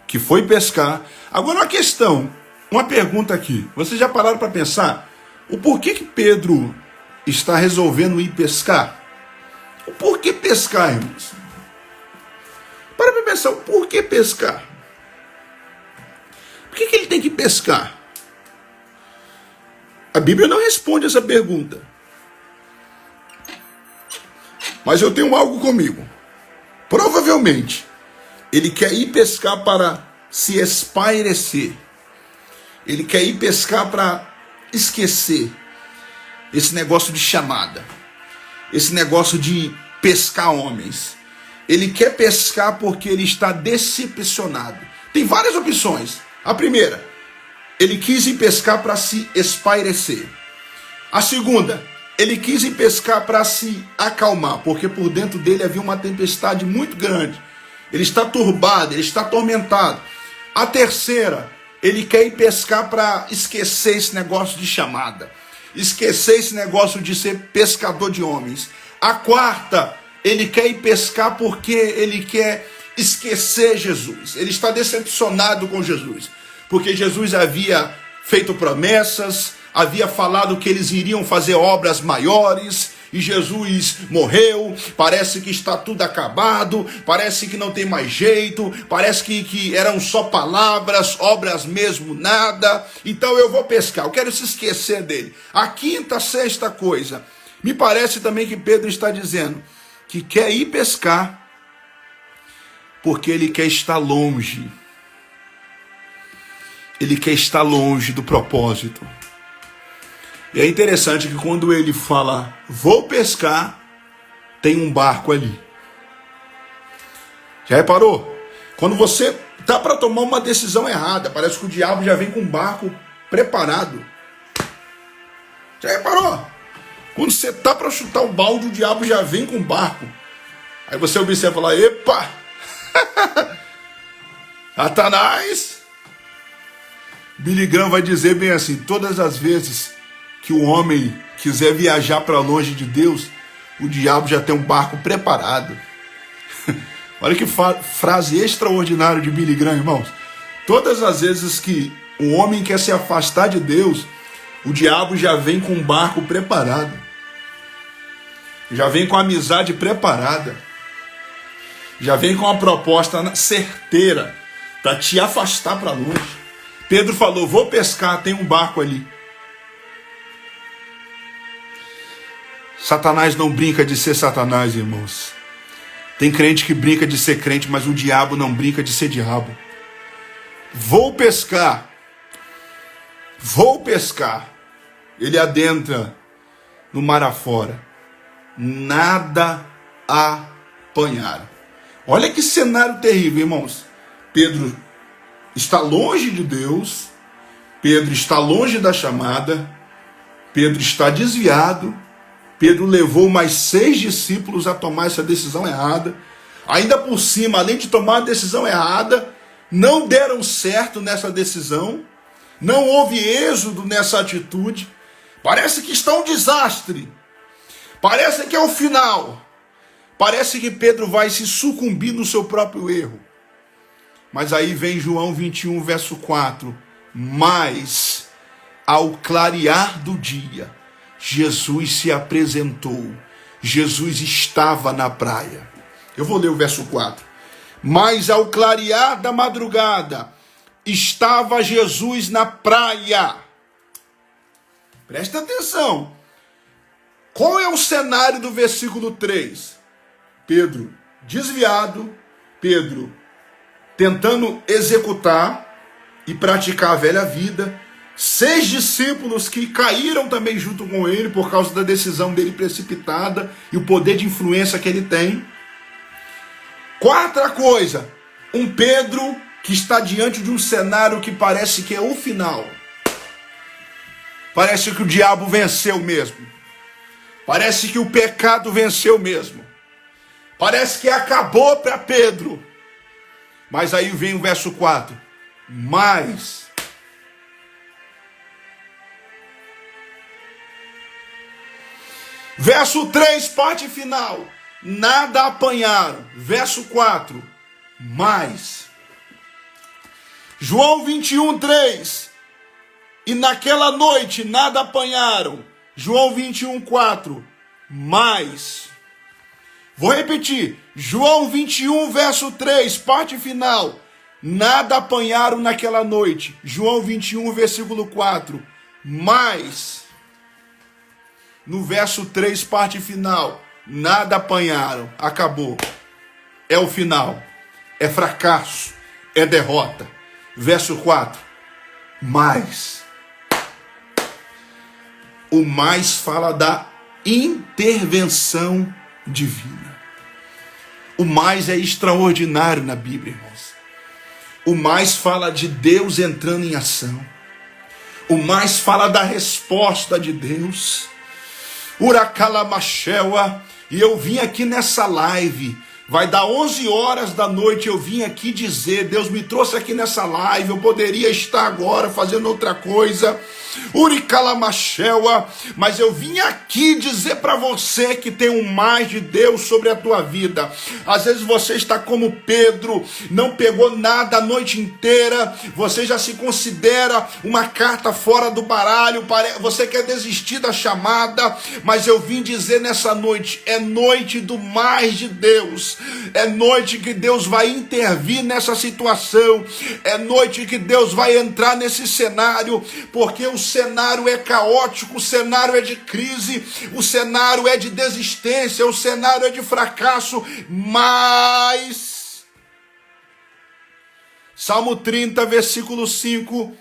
que foi pescar. Agora uma questão, uma pergunta aqui. Vocês já pararam para pensar o porquê que Pedro está resolvendo ir pescar? O porquê pescar, irmãos? Para pensar, o porquê pescar? Por que ele tem que pescar? A Bíblia não responde essa pergunta. Mas eu tenho algo comigo. Provavelmente, ele quer ir pescar para se espairecer. Ele quer ir pescar para esquecer esse negócio de chamada. Esse negócio de pescar homens. Ele quer pescar porque ele está decepcionado. Tem várias opções. A primeira, ele quis ir pescar para se espairecer. A segunda, ele quis ir pescar para se acalmar, porque por dentro dele havia uma tempestade muito grande. Ele está turbado, ele está atormentado. A terceira, ele quer ir pescar para esquecer esse negócio de chamada. Esquecer esse negócio de ser pescador de homens. A quarta, ele quer ir pescar porque ele quer esquecer Jesus. Ele está decepcionado com Jesus. Porque Jesus havia feito promessas, havia falado que eles iriam fazer obras maiores, e Jesus morreu, parece que está tudo acabado, parece que não tem mais jeito, parece que eram só palavras, obras mesmo, nada. Então eu vou pescar, eu quero se esquecer dele. A quinta, sexta coisa, me parece também que Pedro está dizendo que quer ir pescar, porque ele quer estar longe. Ele quer estar longe do propósito. E é interessante que quando ele fala, vou pescar, tem um barco ali. Já reparou? Quando você está para tomar uma decisão errada, parece que o diabo já vem com um barco preparado. Já reparou? Quando você está para chutar o balde, o diabo já vem com um barco. Aí você observa e fala, epa! Satanás! Billy Graham vai dizer bem assim, todas as vezes que o homem quiser viajar para longe de Deus, o diabo já tem um barco preparado. Olha que frase extraordinária de Billy Graham, irmãos. Todas as vezes que o homem quer se afastar de Deus, o diabo já vem com um barco preparado. Já vem com a amizade preparada. Já vem com uma proposta certeira para te afastar para longe. Pedro falou, vou pescar, tem um barco ali. Satanás não brinca de ser Satanás, irmãos. Tem crente que brinca de ser crente, mas o diabo não brinca de ser diabo. Vou pescar. Vou pescar. Ele adentra no mar afora. Nada apanharam. Olha que cenário terrível, irmãos. Pedro está longe de Deus. Pedro está longe da chamada. Pedro está desviado. Pedro levou mais 6 discípulos a tomar essa decisão errada. Ainda por cima, além de tomar a decisão errada, não deram certo nessa decisão. Não houve êxodo nessa atitude. Parece que está um desastre. Parece que é o final. Parece que Pedro vai se sucumbir no seu próprio erro. Mas aí vem João 21, verso 4. Mas, ao clarear do dia, Jesus se apresentou. Jesus estava na praia. Eu vou ler o verso 4. Mas ao clarear da madrugada, estava Jesus na praia. Presta atenção. Qual é o cenário do versículo 3? Pedro desviado, Pedro tentando executar e praticar a velha vida. 6 discípulos que caíram também junto com ele por causa da decisão dele precipitada e o poder de influência que ele tem. Quarta coisa, um Pedro que está diante de um cenário que parece que é o final. Parece que o diabo venceu mesmo. Parece que o pecado venceu mesmo. Parece que acabou para Pedro. Mas aí vem o verso 4. Mas verso 3, parte final. Nada apanharam. Verso 4. Mas João 21, 3. E naquela noite nada apanharam. João 21, 4. Mas. Vou repetir. João 21, verso 3, parte final. Nada apanharam naquela noite. João 21, versículo 4. Mas. No verso 3, parte final. Nada apanharam. Acabou. É o final. É fracasso. É derrota. Verso 4. Mas. O mais fala da intervenção divina. O mais é extraordinário na Bíblia, irmãos. O mais fala de Deus entrando em ação. O mais fala da resposta de Deus. Uracalamashewa. E eu vim aqui nessa live. Vai dar 11 horas da noite, eu vim aqui dizer, Deus me trouxe aqui nessa live, eu poderia estar agora fazendo outra coisa, Uricalamashewa, mas eu vim aqui dizer para você que tem um mais de Deus sobre a tua vida. Às vezes você está como Pedro, não pegou nada a noite inteira, você já se considera uma carta fora do baralho, você quer desistir da chamada, mas eu vim dizer nessa noite, é noite do mais de Deus. É noite que Deus vai intervir nessa situação. É noite que Deus vai entrar nesse cenário, porque o cenário é caótico, o cenário é de crise, o cenário é de desistência, o cenário é de fracasso, mas Salmo 30, versículo 5,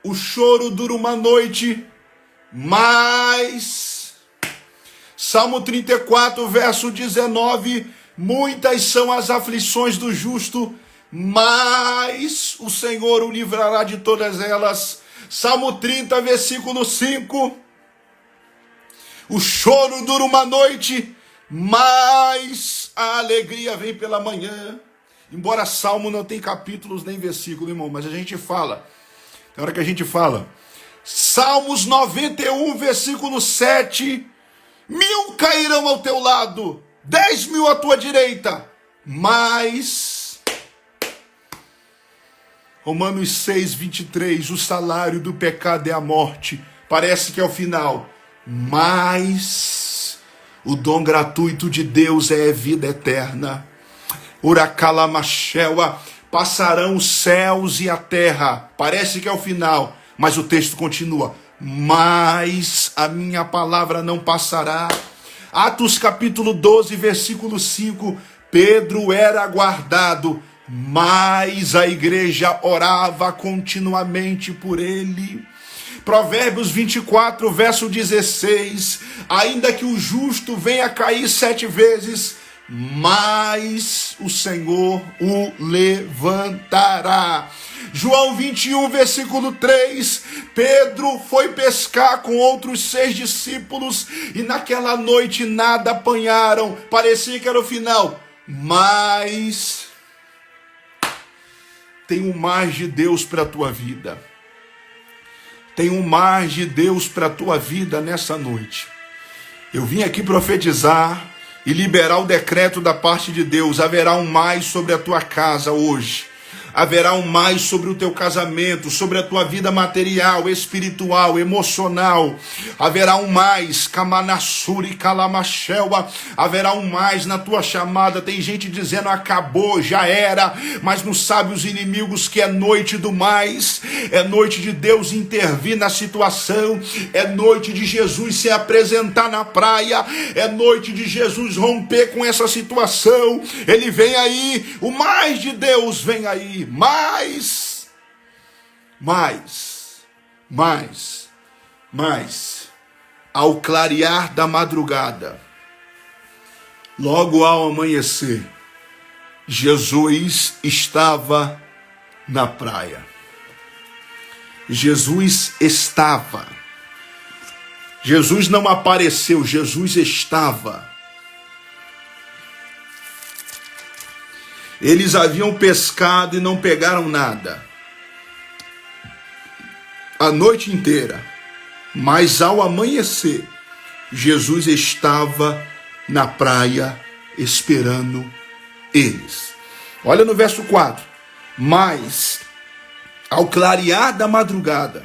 o choro dura uma noite, mas Salmo 34, verso 19, muitas são as aflições do justo, mas o Senhor o livrará de todas elas. Salmo 30, versículo 5. O choro dura uma noite, mas a alegria vem pela manhã. Embora Salmo não tem capítulos nem versículo, irmão, mas a gente fala. Tem hora que a gente fala. Salmos 91, versículo 7. 1.000 cairão ao teu lado, 10.000 à tua direita, mas Romanos 6, 23, o salário do pecado é a morte. Parece que é o final, mas o dom gratuito de Deus é vida eterna. Uracalamashewa, passarão os céus e a terra. Parece que é o final, mas o texto continua. Mas a minha palavra não passará. Atos capítulo 12, versículo 5, Pedro era guardado, mas a igreja orava continuamente por ele. Provérbios 24, verso 16, ainda que o justo venha cair 7 vezes, mas o Senhor o levantará. João 21, versículo 3, Pedro foi pescar com outros 6 discípulos e naquela noite nada apanharam, parecia que era o final, mas tem um mais de Deus para a tua vida, tem um mais de Deus para a tua vida nessa noite. Eu vim aqui profetizar e liberar o decreto da parte de Deus, haverá um mais sobre a tua casa hoje. haverá um mais sobre o teu casamento, sobre a tua vida material, espiritual, emocional. Haverá um mais, Kamanassuri, Kalamachelba, haverá um mais na tua chamada. Tem gente dizendo acabou, já era, mas não sabe os inimigos que é noite do mais, é noite de Deus intervir na situação, é noite de Jesus se apresentar na praia, é noite de Jesus romper com essa situação. Ele vem aí, o mais de Deus vem aí, mais, ao clarear da madrugada, logo ao amanhecer, Jesus estava na praia. Jesus estava. Jesus não apareceu, Jesus estava. Eles haviam pescado e não pegaram nada a noite inteira, mas ao amanhecer, Jesus estava na praia esperando eles. Olha no verso 4. Mas ao clarear da madrugada,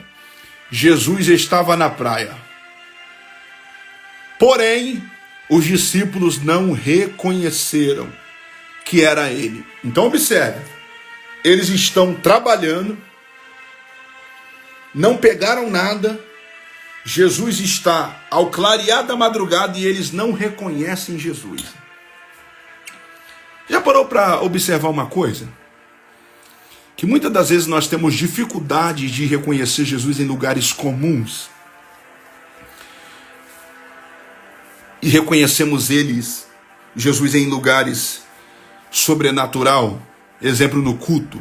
Jesus estava na praia. Porém, os discípulos não reconheceram que era ele. Então observe, eles estão trabalhando, não pegaram nada, Jesus está ao clarear da madrugada e eles não reconhecem Jesus. Já parou para observar uma coisa? Que muitas das vezes nós temos dificuldade de reconhecer Jesus em lugares comuns. E reconhecemos Jesus em lugares sobrenatural, exemplo no culto.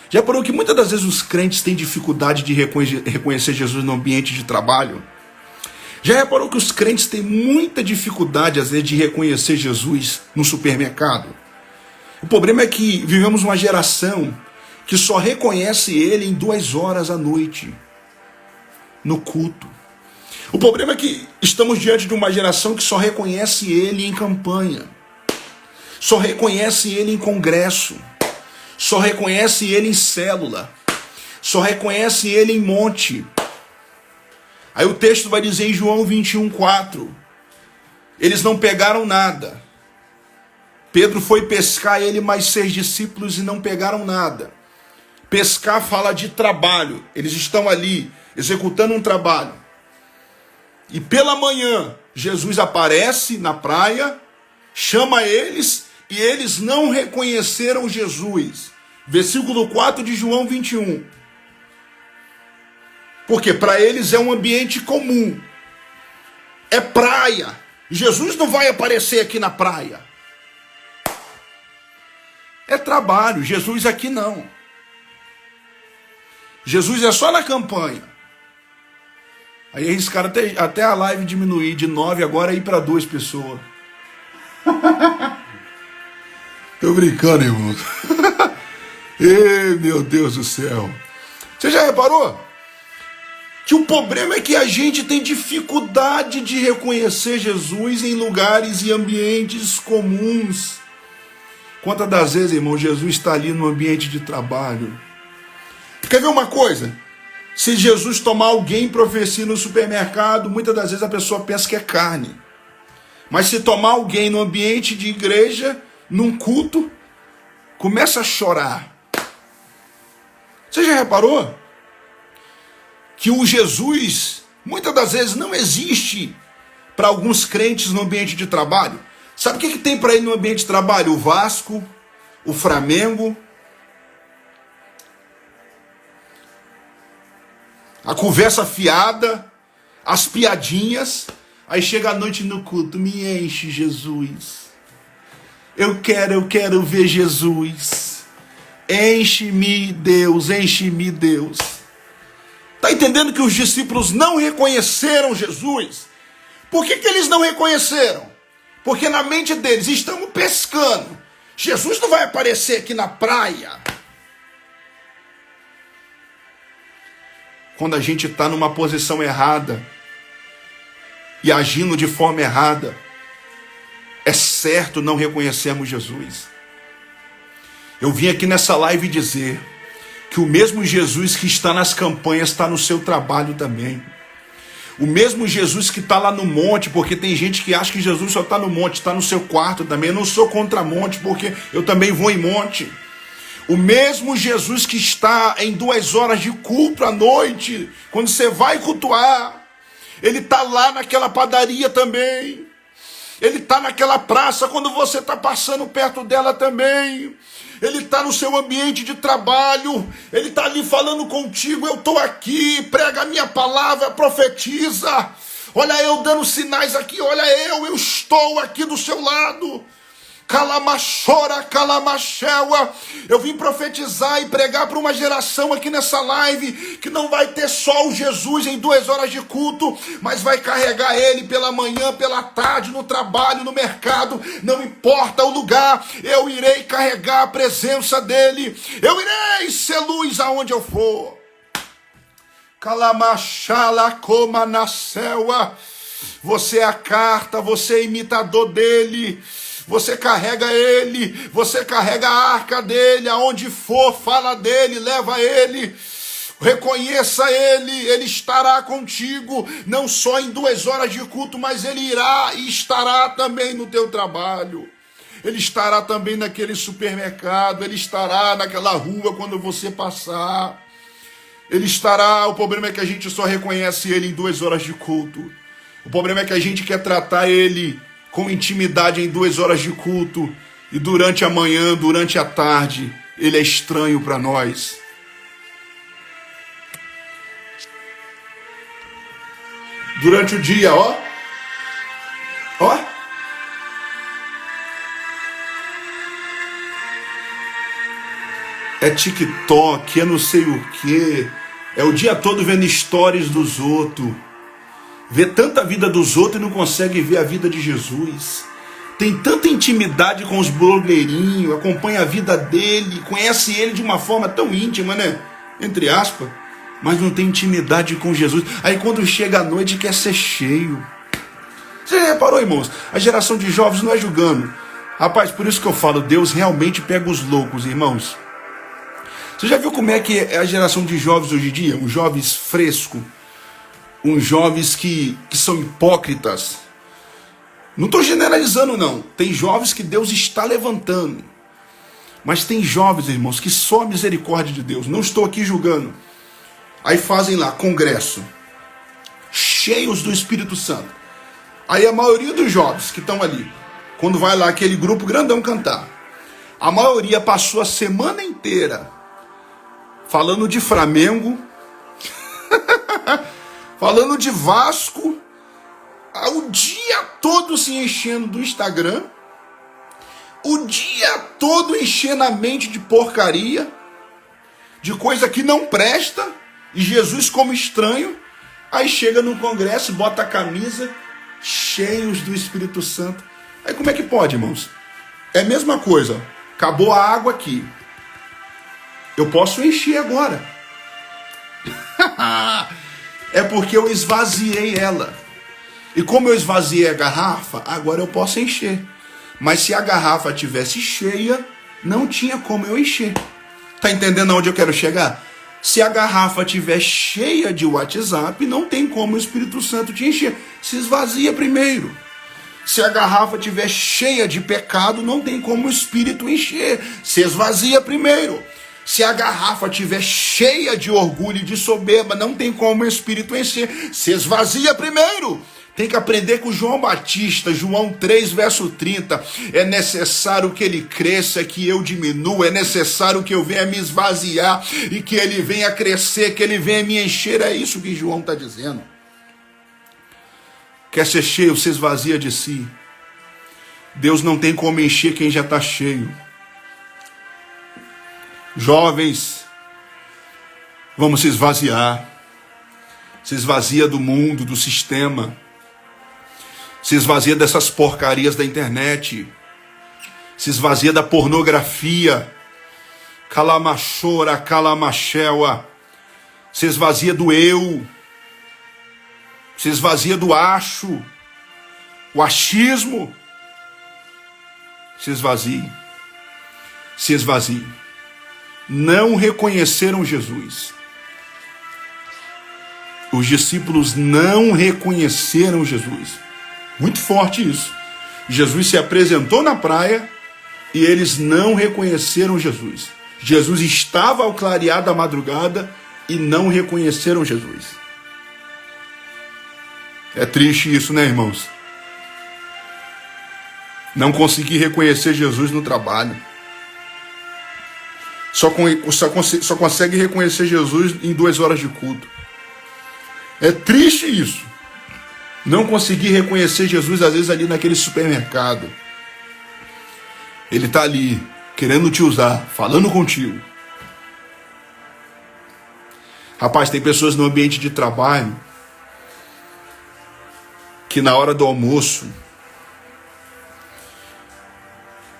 Já parou que muitas das vezes os crentes têm dificuldade de reconhecer Jesus no ambiente de trabalho? Já reparou que os crentes têm muita dificuldade às vezes de reconhecer Jesus no supermercado? O problema é que vivemos uma geração que só reconhece ele em 2 horas à noite, no culto. O problema é que estamos diante de uma geração que só reconhece ele em campanha, só reconhece ele em congresso, só reconhece ele em célula, só reconhece ele em monte. Aí o texto vai dizer em João 21:4, eles não pegaram nada. Pedro foi pescar, ele mais 6 discípulos, e não pegaram nada. Pescar fala de trabalho, eles estão ali executando um trabalho. E pela manhã, Jesus aparece na praia, chama eles, e eles não reconheceram Jesus. Versículo 4 de João 21. Porque para eles é um ambiente comum. É praia. Jesus não vai aparecer aqui na praia. É trabalho. Jesus aqui não. Jesus é só na campanha. Aí eles cara até a live diminuir de 9 agora ir para 2 pessoas. Tô brincando, irmão. Ei, meu Deus do céu. Você já reparou? Que o problema é que a gente tem dificuldade de reconhecer Jesus em lugares e ambientes comuns. Quantas das vezes, irmão, Jesus está ali no ambiente de trabalho? Quer ver uma coisa? Se Jesus tomar alguém profecia no supermercado, muitas das vezes a pessoa pensa que é carne. Mas se tomar alguém no ambiente de igreja, num culto, começa a chorar. Você já reparou? Que o Jesus, muitas das vezes, não existe para alguns crentes no ambiente de trabalho. Sabe o que tem para ele no ambiente de trabalho? O Vasco, o Flamengo, a conversa fiada, as piadinhas. Aí chega a noite no culto, me enche, Jesus. Eu quero ver Jesus. Enche-me, Deus, enche-me, Deus. Está entendendo que os discípulos não reconheceram Jesus? Por que eles não reconheceram? Porque na mente deles, estamos pescando. Jesus não vai aparecer aqui na praia. Quando a gente está numa posição errada e agindo de forma errada, é certo não reconhecermos Jesus. Eu vim aqui nessa live dizer que o mesmo Jesus que está nas campanhas está no seu trabalho também. O mesmo Jesus que está lá no monte, porque tem gente que acha que Jesus só está no monte, está no seu quarto também. Eu não sou contra monte, porque eu também vou em monte. O mesmo Jesus que está em 2 horas de culto à noite, quando você vai cultuar, ele está lá naquela padaria também. Ele está naquela praça quando você está passando perto dela também. Ele está no seu ambiente de trabalho. Ele está ali falando contigo. Eu estou aqui, prega a minha palavra, profetiza. Olha eu dando sinais aqui. Olha eu estou aqui do seu lado. Calamachora, calamacheua. Eu vim profetizar e pregar para uma geração aqui nessa live que não vai ter só o Jesus em 2 horas de culto, mas vai carregar ele pela manhã, pela tarde, no trabalho, no mercado, não importa o lugar, eu irei carregar a presença dele, eu irei ser luz aonde eu for. Calamachala coma na céua. Você é a carta, você é imitador dele. Você carrega ele, você carrega a arca dele, aonde for, fala dele, leva ele, reconheça ele, ele estará contigo, não só em 2 horas de culto, mas ele irá e estará também no teu trabalho, ele estará também naquele supermercado, ele estará naquela rua quando você passar, ele estará. O problema é que a gente só reconhece ele em 2 horas de culto, o problema é que a gente quer tratar ele com intimidade em 2 horas de culto, e durante a manhã, durante a tarde, ele é estranho para nós. Durante o dia, ó, é TikTok, é não sei o que, é o dia todo vendo stories dos outros. Vê tanta vida dos outros e não consegue ver a vida de Jesus. Tem tanta intimidade com os blogueirinhos, acompanha a vida dele, conhece ele de uma forma tão íntima, né? Entre aspas. Mas não tem intimidade com Jesus. Aí quando chega a noite quer ser cheio. Você já reparou, irmãos? A geração de jovens não é julgando. Rapaz, por isso que eu falo, Deus realmente pega os loucos, irmãos. Você já viu como é que é a geração de jovens hoje em dia? Os jovens frescos. Uns jovens que são hipócritas. Não estou generalizando, não. Tem jovens que Deus está levantando. Mas tem jovens, irmãos, que só a misericórdia de Deus. Não estou aqui julgando. Aí fazem lá congresso, cheios do Espírito Santo. Aí a maioria dos jovens que estão ali, quando vai lá aquele grupo grandão cantar, a maioria passou a semana inteira falando de Flamengo, falando de Vasco, o dia todo se enchendo do Instagram, o dia todo enchendo a mente de porcaria, de coisa que não presta, e Jesus como estranho. Aí chega no congresso, bota a camisa, cheios do Espírito Santo. Aí como é que pode, irmãos? É a mesma coisa, acabou a água aqui, eu posso encher agora. É porque eu esvaziei ela. E como eu esvaziei a garrafa, agora eu posso encher. Mas se a garrafa tivesse cheia, não tinha como eu encher. Tá entendendo aonde eu quero chegar? Se a garrafa estiver cheia de WhatsApp, não tem como o Espírito Santo te encher. Se esvazia primeiro. Se a garrafa estiver cheia de pecado, não tem como o Espírito encher. Se esvazia primeiro. Se a garrafa estiver cheia de orgulho e de soberba, não tem como o Espírito encher. Se esvazia primeiro. Tem que aprender com João Batista, João 3, verso 30. É necessário que ele cresça, que eu diminua. É necessário que eu venha me esvaziar e que ele venha crescer, que ele venha me encher. É isso que João está dizendo. Quer ser cheio, se esvazia de si. Deus não tem como encher quem já está cheio. Jovens, vamos se esvaziar. Se esvazia do mundo, do sistema. Se esvazia dessas porcarias da internet. Se esvazia da pornografia. Calamachora, calamacheua. Se esvazia do eu. Se esvazia do acho. O achismo. Se esvazie. se esvaziem. Não reconheceram Jesus. Os discípulos não reconheceram Jesus. Muito forte isso. Jesus se apresentou na praia e eles não reconheceram Jesus. Jesus estava ao clarear da madrugada e não reconheceram Jesus. É triste isso, né, irmãos? Não conseguir reconhecer Jesus no trabalho. Só consegue reconhecer Jesus em 2 horas de culto. É triste isso. Não conseguir reconhecer Jesus, às vezes, ali naquele supermercado. Ele está ali, querendo te usar, falando contigo. Rapaz, tem pessoas no ambiente de trabalho que na hora do almoço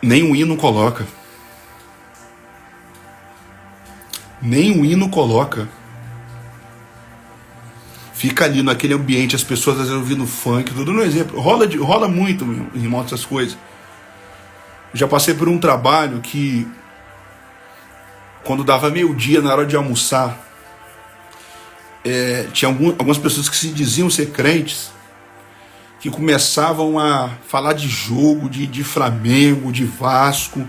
nem um hino coloca. Nem um hino coloca. Fica ali naquele ambiente, as pessoas às vezes ouvindo funk, tudo no exemplo. Rola muito, meu irmão, essas coisas. Eu já passei por um trabalho que, quando dava meio-dia na hora de almoçar, tinha algumas pessoas que se diziam ser crentes, que começavam a falar de jogo, de Flamengo, de Vasco,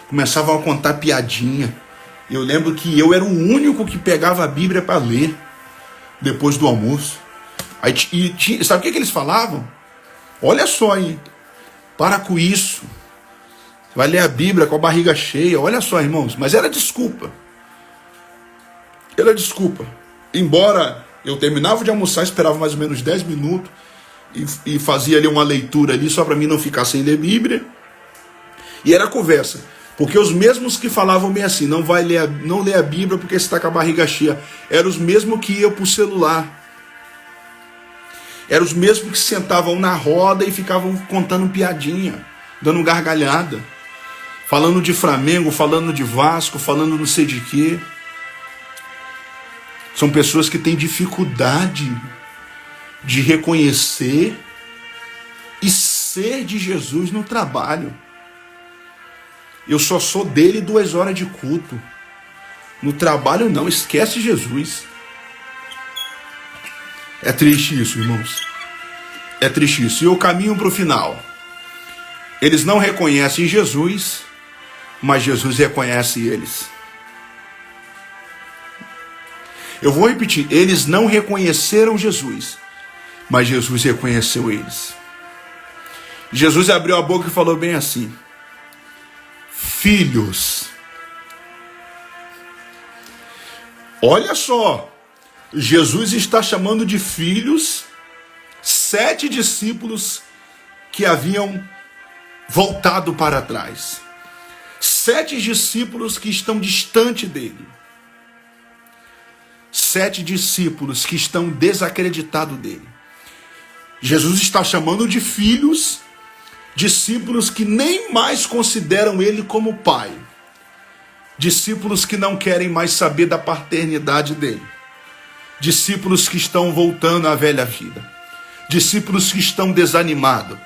começavam a contar piadinha. Eu lembro que eu era o único que pegava a Bíblia para ler depois do almoço. Aí, sabe o que eles falavam? Olha só, hein? Para com isso. Vai ler a Bíblia com a barriga cheia. Olha só, irmãos. Mas era desculpa. Era desculpa. Embora eu terminava de almoçar, esperava mais ou menos 10 minutos e fazia ali uma leitura ali só para mim não ficar sem ler Bíblia. E era conversa. Porque os mesmos que falavam bem assim, não lê a Bíblia porque você está com a barriga cheia, eram os mesmos que iam para o celular. Eram os mesmos que sentavam na roda e ficavam contando piadinha, dando gargalhada, falando de Flamengo, falando de Vasco, falando não sei de quê. São pessoas que têm dificuldade de reconhecer e ser de Jesus no trabalho. Eu só sou dele 2 horas de culto. No trabalho não, esquece Jesus. É triste isso, irmãos. É triste isso. E eu caminho para o final. Eles não reconhecem Jesus, mas Jesus reconhece eles. Eu vou repetir. Eles não reconheceram Jesus, mas Jesus reconheceu eles. Jesus abriu a boca e falou bem assim: filhos. Olha só, Jesus está chamando de filhos 7 discípulos que haviam voltado para trás. 7 discípulos que estão distante dele. 7 discípulos que estão desacreditados dele. Jesus está chamando de filhos discípulos que nem mais consideram ele como pai. Discípulos que não querem mais saber da paternidade dele. Discípulos que estão voltando à velha vida. Discípulos que estão desanimados.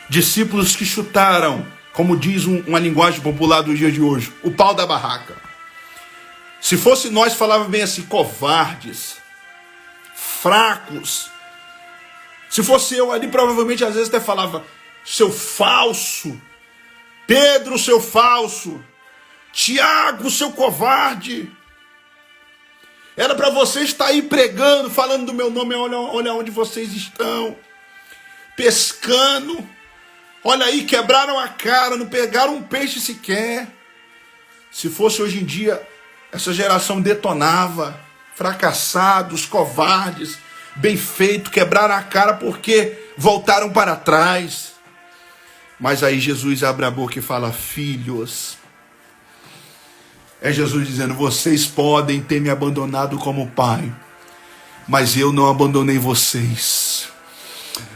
Discípulos que chutaram, como diz uma linguagem popular do dia de hoje, o pau da barraca. Se fosse nós, falava bem assim: covardes, fracos. Se fosse eu ali, provavelmente às vezes até falava: seu falso, Pedro, seu falso, Tiago, seu covarde. Era para você estar aí pregando, falando do meu nome. Olha onde vocês estão, pescando. Olha aí, quebraram a cara, não pegaram um peixe sequer. Se fosse hoje em dia, essa geração detonava. Fracassados, covardes, bem feito, quebraram a cara porque voltaram para trás. Mas aí Jesus abre a boca e fala: filhos. É Jesus dizendo: vocês podem ter me abandonado como pai, mas eu não abandonei vocês.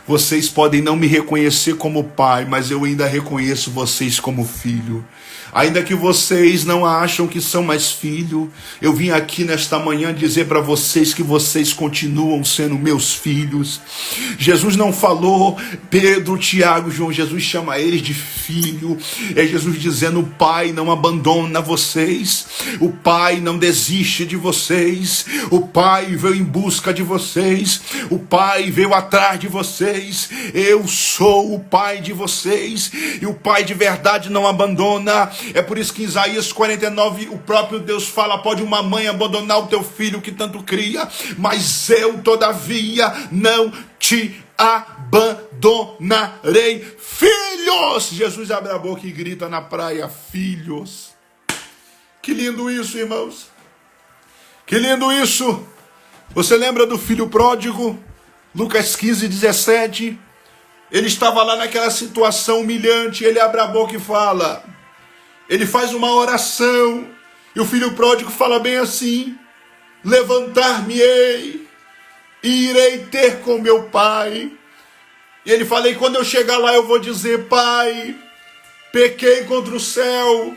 Vocês podem não me reconhecer como pai, mas eu ainda reconheço vocês como filho. Ainda que vocês não acham que são mais filho, eu vim aqui nesta manhã dizer para vocês que vocês continuam sendo meus filhos. Jesus não falou Pedro, Tiago, João, Jesus chama eles de filho. É Jesus dizendo: o Pai não abandona vocês, o Pai não desiste de vocês, o Pai veio em busca de vocês, o Pai veio atrás de vocês. Eu sou o Pai de vocês, e o Pai de verdade não abandona. É por isso que em Isaías 49 o próprio Deus fala: pode uma mãe abandonar o teu filho que tanto cria, mas eu todavia não te abandonarei. Filhos! Jesus abre a boca e grita na praia: filhos! Que lindo isso, irmãos! Que lindo isso! Você lembra do filho pródigo? Lucas 15, 17. Ele estava lá naquela situação humilhante, ele abre a boca e fala. Ele faz uma oração, e o filho pródigo fala bem assim: levantar-me-ei, e irei ter com meu pai. E ele fala: e quando eu chegar lá eu vou dizer: Pai, pequei contra o céu,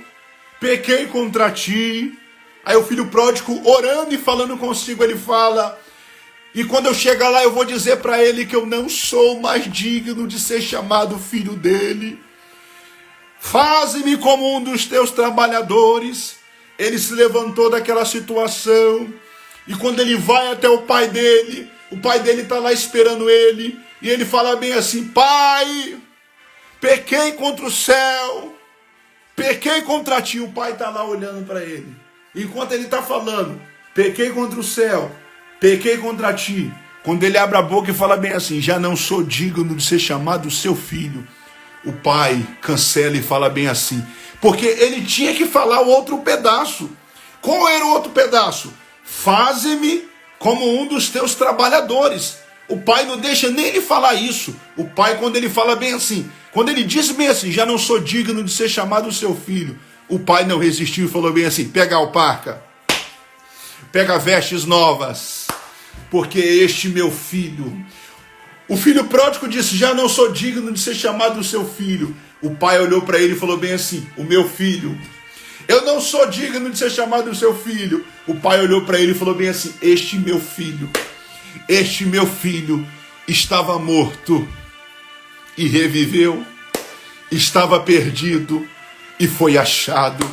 pequei contra ti. Aí o filho pródigo, orando e falando consigo, ele fala: e quando eu chegar lá eu vou dizer para ele que eu não sou mais digno de ser chamado filho dele. Faze-me como um dos teus trabalhadores. Ele se levantou daquela situação, e quando ele vai até o pai dele está lá esperando ele, e ele fala bem assim: Pai, pequei contra o céu, pequei contra ti. O pai está lá olhando para ele, enquanto ele está falando: pequei contra o céu, pequei contra ti. Quando ele abre a boca e fala bem assim: já não sou digno de ser chamado seu filho, o pai cancela e fala bem assim, porque ele tinha que falar o outro pedaço. Qual era o outro pedaço? Faze-me como um dos teus trabalhadores. O pai não deixa nem ele falar isso. O pai, quando ele fala bem assim, quando ele diz bem assim: já não sou digno de ser chamado seu filho, o pai não resistiu e falou bem assim: pega a alparca, pega vestes novas, porque este meu filho. O filho pródigo disse: já não sou digno de ser chamado seu filho. O pai olhou para ele e falou bem assim: o meu filho. Eu não sou digno de ser chamado seu filho. O pai olhou para ele e falou bem assim: este meu filho estava morto e reviveu, estava perdido e foi achado.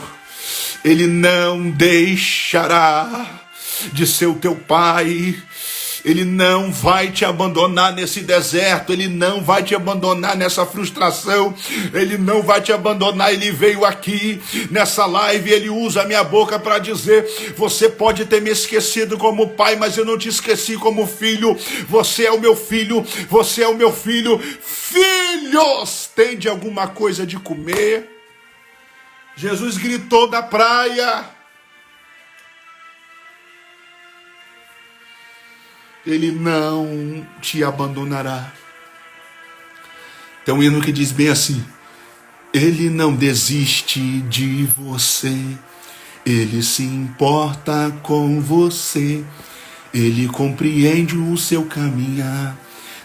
Ele não deixará de ser o teu pai. Ele não vai te abandonar nesse deserto, ele não vai te abandonar nessa frustração, ele não vai te abandonar. Ele veio aqui nessa live, ele usa a minha boca para dizer: você pode ter me esquecido como pai, mas eu não te esqueci como filho. Você é o meu filho, você é o meu filho. Filhos, tem de alguma coisa de comer? Jesus gritou da praia. Ele não te abandonará. Tem um hino que diz bem assim: ele não desiste de você, ele se importa com você, ele compreende o seu caminhar.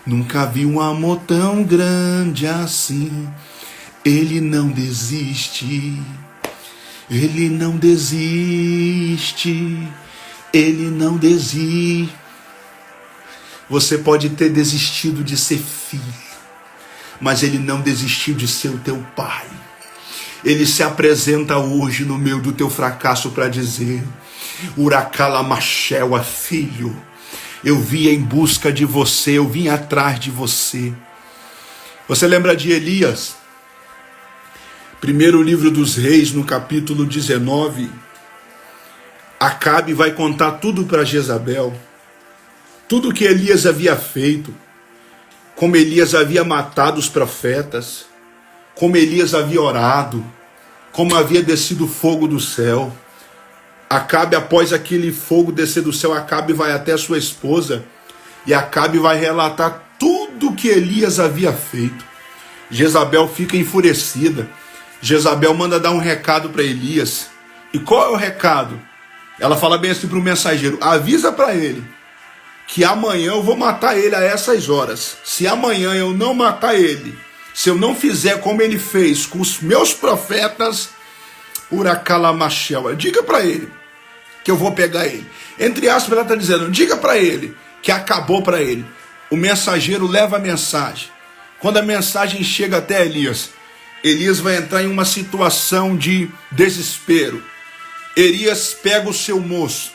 Nunca vi um amor tão grande assim. Ele não desiste, ele não desiste, ele não desiste. Você pode ter desistido de ser filho, mas ele não desistiu de ser o teu pai. Ele se apresenta hoje no meio do teu fracasso para dizer: Uracalamachewa, filho, eu vim em busca de você, eu vim atrás de você. Você lembra de Elias? Primeiro livro dos Reis, no capítulo 19, Acabe vai contar tudo para Jezabel. Tudo que Elias havia feito, como Elias havia matado os profetas, como Elias havia orado, como havia descido fogo do céu. Acabe, após aquele fogo descer do céu, Acabe vai até a sua esposa, e Acabe vai relatar tudo que Elias havia feito. Jezabel fica enfurecida. Jezabel manda dar um recado para Elias. E qual é o recado? Ela fala bem assim para o mensageiro: avisa para ele que amanhã eu vou matar ele a essas horas. Se amanhã eu não matar ele, se eu não fizer como ele fez com os meus profetas, Uracalamachel. Diga para ele que eu vou pegar ele. Entre aspas, ela está dizendo, diga para ele que acabou para ele. O mensageiro leva a mensagem. Quando a mensagem chega até Elias, Elias vai entrar em uma situação de desespero. Elias pega o seu moço,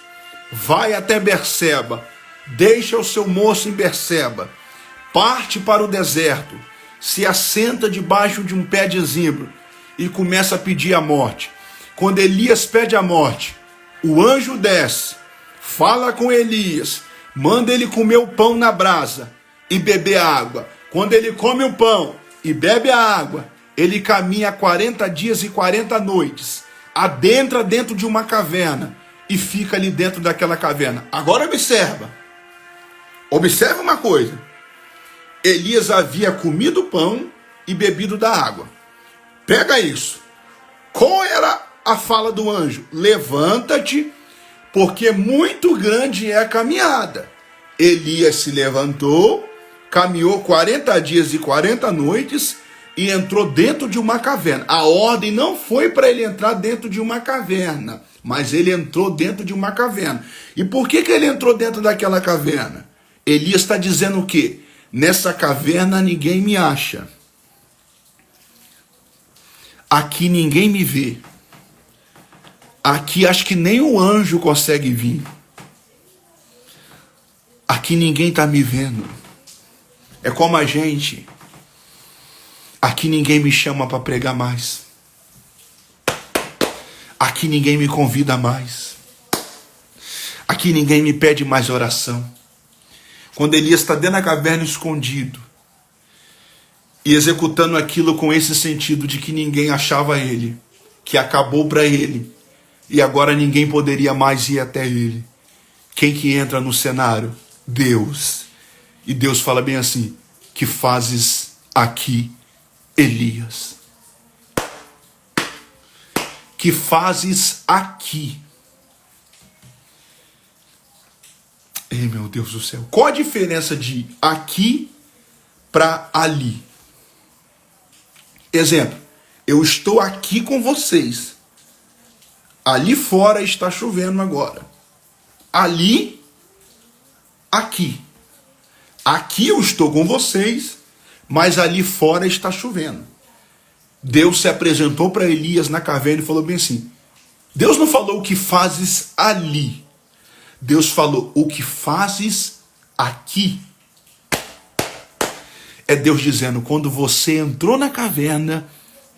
vai até Berseba, deixa o seu moço em Berseba, parte para o deserto, se assenta debaixo de um pé de zimbro e começa a pedir a morte. Quando Elias pede a morte, o anjo desce, fala com Elias, manda ele comer o pão na brasa e beber água. Quando ele come o pão e bebe a água, ele caminha 40 dias e 40 noites, adentra dentro de uma caverna e fica ali dentro daquela caverna. Agora observa uma coisa. Elias havia comido o pão e bebido da água. Pega isso. Qual era a fala do anjo? Levanta-te, porque muito grande é a caminhada. Elias se levantou, caminhou 40 dias e 40 noites e entrou dentro de uma caverna. A ordem não foi para ele entrar dentro de uma caverna, mas ele entrou dentro de uma caverna. E por que ele entrou dentro daquela caverna? Elias está dizendo o quê? Nessa caverna ninguém me acha. Aqui ninguém me vê. Aqui acho que nem o anjo consegue vir. Aqui ninguém está me vendo. É como a gente. Aqui ninguém me chama para pregar mais. Aqui ninguém me convida mais. Aqui ninguém me pede mais oração. Quando Elias está dentro da caverna escondido e executando aquilo com esse sentido de que ninguém achava ele, que acabou para ele e agora ninguém poderia mais ir até ele. Quem que entra no cenário? Deus. E Deus fala bem assim: que fazes aqui, Elias? Que fazes aqui? Ei, meu Deus do céu. Qual a diferença de aqui para ali? Exemplo, eu estou aqui com vocês. Ali fora está chovendo agora. Ali, aqui. Aqui eu estou com vocês, mas ali fora está chovendo. Deus se apresentou para Elias na caverna e falou bem assim. Deus não falou o que fazes ali. Deus falou o que fazes aqui. É Deus dizendo, quando você entrou na caverna,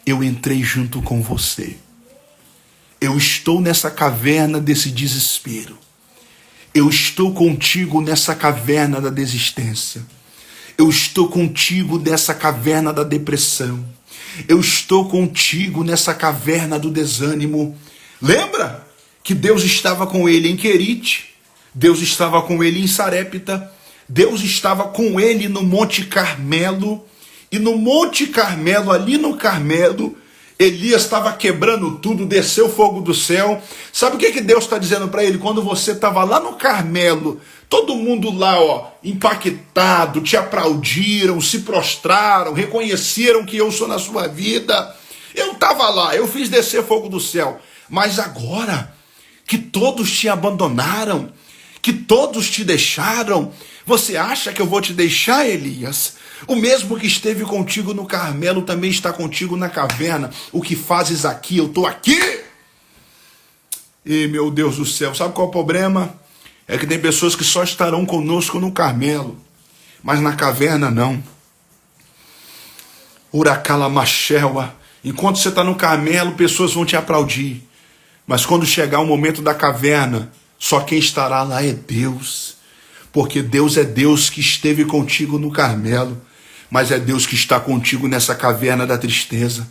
eu entrei junto com você. Eu estou nessa caverna desse desespero. Eu estou contigo nessa caverna da desistência. Eu estou contigo nessa caverna da depressão. Eu estou contigo nessa caverna do desânimo. Lembra que Deus estava com ele em Querite? Deus estava com ele em Sarepta. Deus estava com ele no Monte Carmelo. E no Monte Carmelo, ali no Carmelo, Elias estava quebrando tudo, desceu fogo do céu. Sabe o que Deus está dizendo para ele? Quando você estava lá no Carmelo, todo mundo lá, impactado, te aplaudiram, se prostraram, reconheceram que eu sou na sua vida. Eu estava lá, eu fiz descer fogo do céu. Mas agora que todos te abandonaram, que todos te deixaram, você acha que eu vou te deixar, Elias? O mesmo que esteve contigo no Carmelo também está contigo na caverna. O que fazes aqui? Eu estou aqui. E meu Deus do céu, sabe qual é o problema? É que tem pessoas que só estarão conosco no Carmelo, mas na caverna não. Uracalamachel. Enquanto você está no Carmelo, pessoas vão te aplaudir. Mas quando chegar o momento da caverna, só quem estará lá é Deus. Porque Deus é Deus que esteve contigo no Carmelo, mas é Deus que está contigo nessa caverna da tristeza,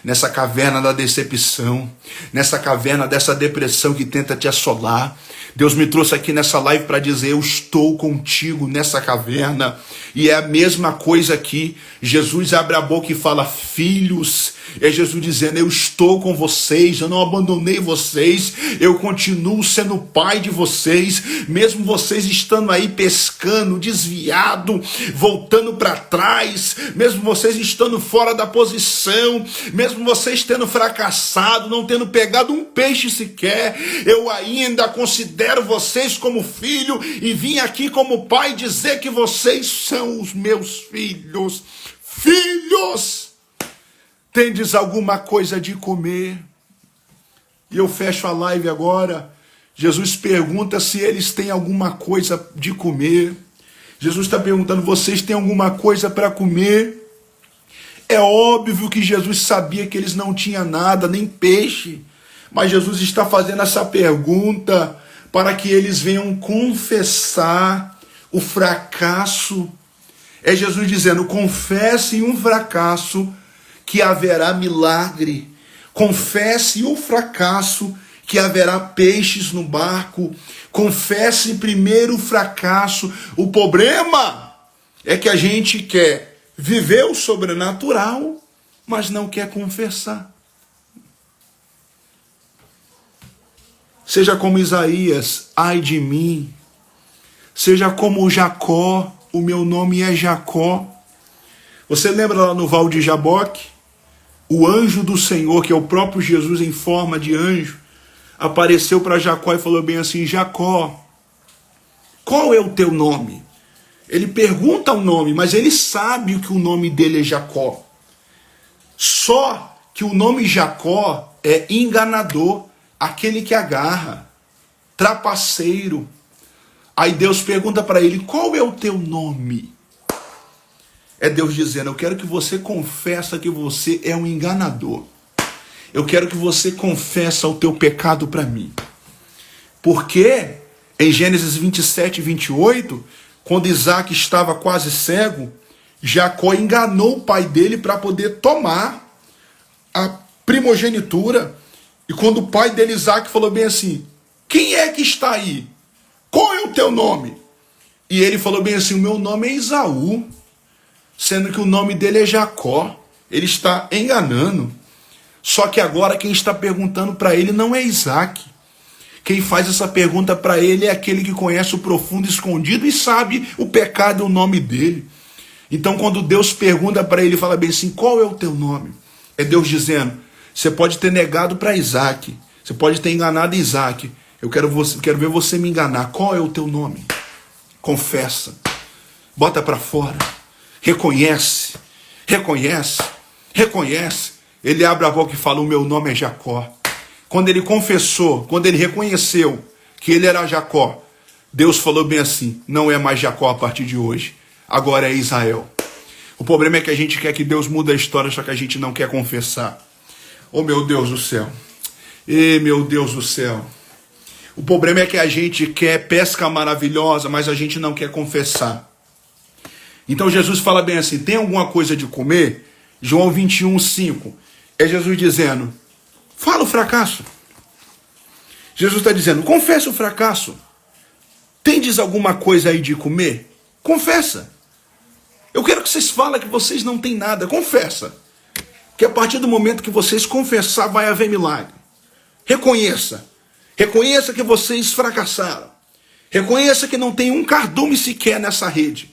nessa caverna da decepção, nessa caverna dessa depressão que tenta te assolar. Deus me trouxe aqui nessa live para dizer, eu estou contigo nessa caverna. E é a mesma coisa aqui. Jesus abre a boca e fala, filhos. É Jesus dizendo, eu estou com vocês, eu não abandonei vocês, eu continuo sendo pai de vocês, mesmo vocês estando aí pescando, desviado, voltando para trás, mesmo vocês estando fora da posição, mesmo mesmo vocês tendo fracassado, não tendo pegado um peixe sequer, eu ainda considero vocês como filho e vim aqui como pai dizer que vocês são os meus filhos. Filhos, tendes alguma coisa de comer? E eu fecho a live agora. Jesus pergunta se eles têm alguma coisa de comer. Jesus está perguntando, vocês têm alguma coisa para comer? É óbvio que Jesus sabia que eles não tinham nada, nem peixe. Mas Jesus está fazendo essa pergunta para que eles venham confessar o fracasso. É Jesus dizendo, confessem um fracasso que haverá milagre. Confesse o fracasso que haverá peixes no barco. Confesse primeiro o fracasso. O problema é que a gente quer viver o sobrenatural, mas não quer confessar. Seja como Isaías, ai de mim. Seja como Jacó, o meu nome é Jacó. Você lembra lá no Val de Jaboque? O anjo do Senhor, que é o próprio Jesus em forma de anjo, apareceu para Jacó e falou bem assim, Jacó, qual é o teu nome? Ele pergunta o nome, mas ele sabe que o nome dele é Jacó. Só que o nome Jacó é enganador, aquele que agarra, trapaceiro. Aí Deus pergunta para ele, qual é o teu nome? É Deus dizendo, eu quero que você confesse que você é um enganador. Eu quero que você confesse o teu pecado para mim. Porque em Gênesis 27 e 28, quando Isaac estava quase cego, Jacó enganou o pai dele para poder tomar a primogenitura. E quando o pai dele, Isaac, falou bem assim, quem é que está aí? Qual é o teu nome? E ele falou bem assim, o meu nome é Esaú, sendo que o nome dele é Jacó. Ele está enganando. Só que agora quem está perguntando para ele não é Isaac. Quem faz essa pergunta para ele é aquele que conhece o profundo escondido e sabe o pecado e o nome dele. Então quando Deus pergunta para ele, fala bem assim, qual é o teu nome? É Deus dizendo, você pode ter negado para Isaac, você pode ter enganado Isaac, eu quero ver você me enganar, qual é o teu nome? Confessa, bota para fora, reconhece. Ele abre a boca e fala, o meu nome é Jacó. Quando ele confessou, quando ele reconheceu que ele era Jacó, Deus falou bem assim, não é mais Jacó a partir de hoje, agora é Israel. O problema é que a gente quer que Deus mude a história, só que a gente não quer confessar. Oh meu Deus do céu, meu Deus do céu. O problema é que a gente quer pesca maravilhosa, mas a gente não quer confessar. Então Jesus fala bem assim, tem alguma coisa de comer? João 21, 5, é Jesus dizendo, fala o fracasso. Jesus está dizendo, confessa o fracasso. Tendes alguma coisa aí de comer? Confessa. Eu quero que vocês falem que vocês não têm nada. Confessa. Que a partir do momento que vocês confessar, vai haver milagre. Reconheça. Reconheça que vocês fracassaram. Reconheça que não tem um cardume sequer nessa rede.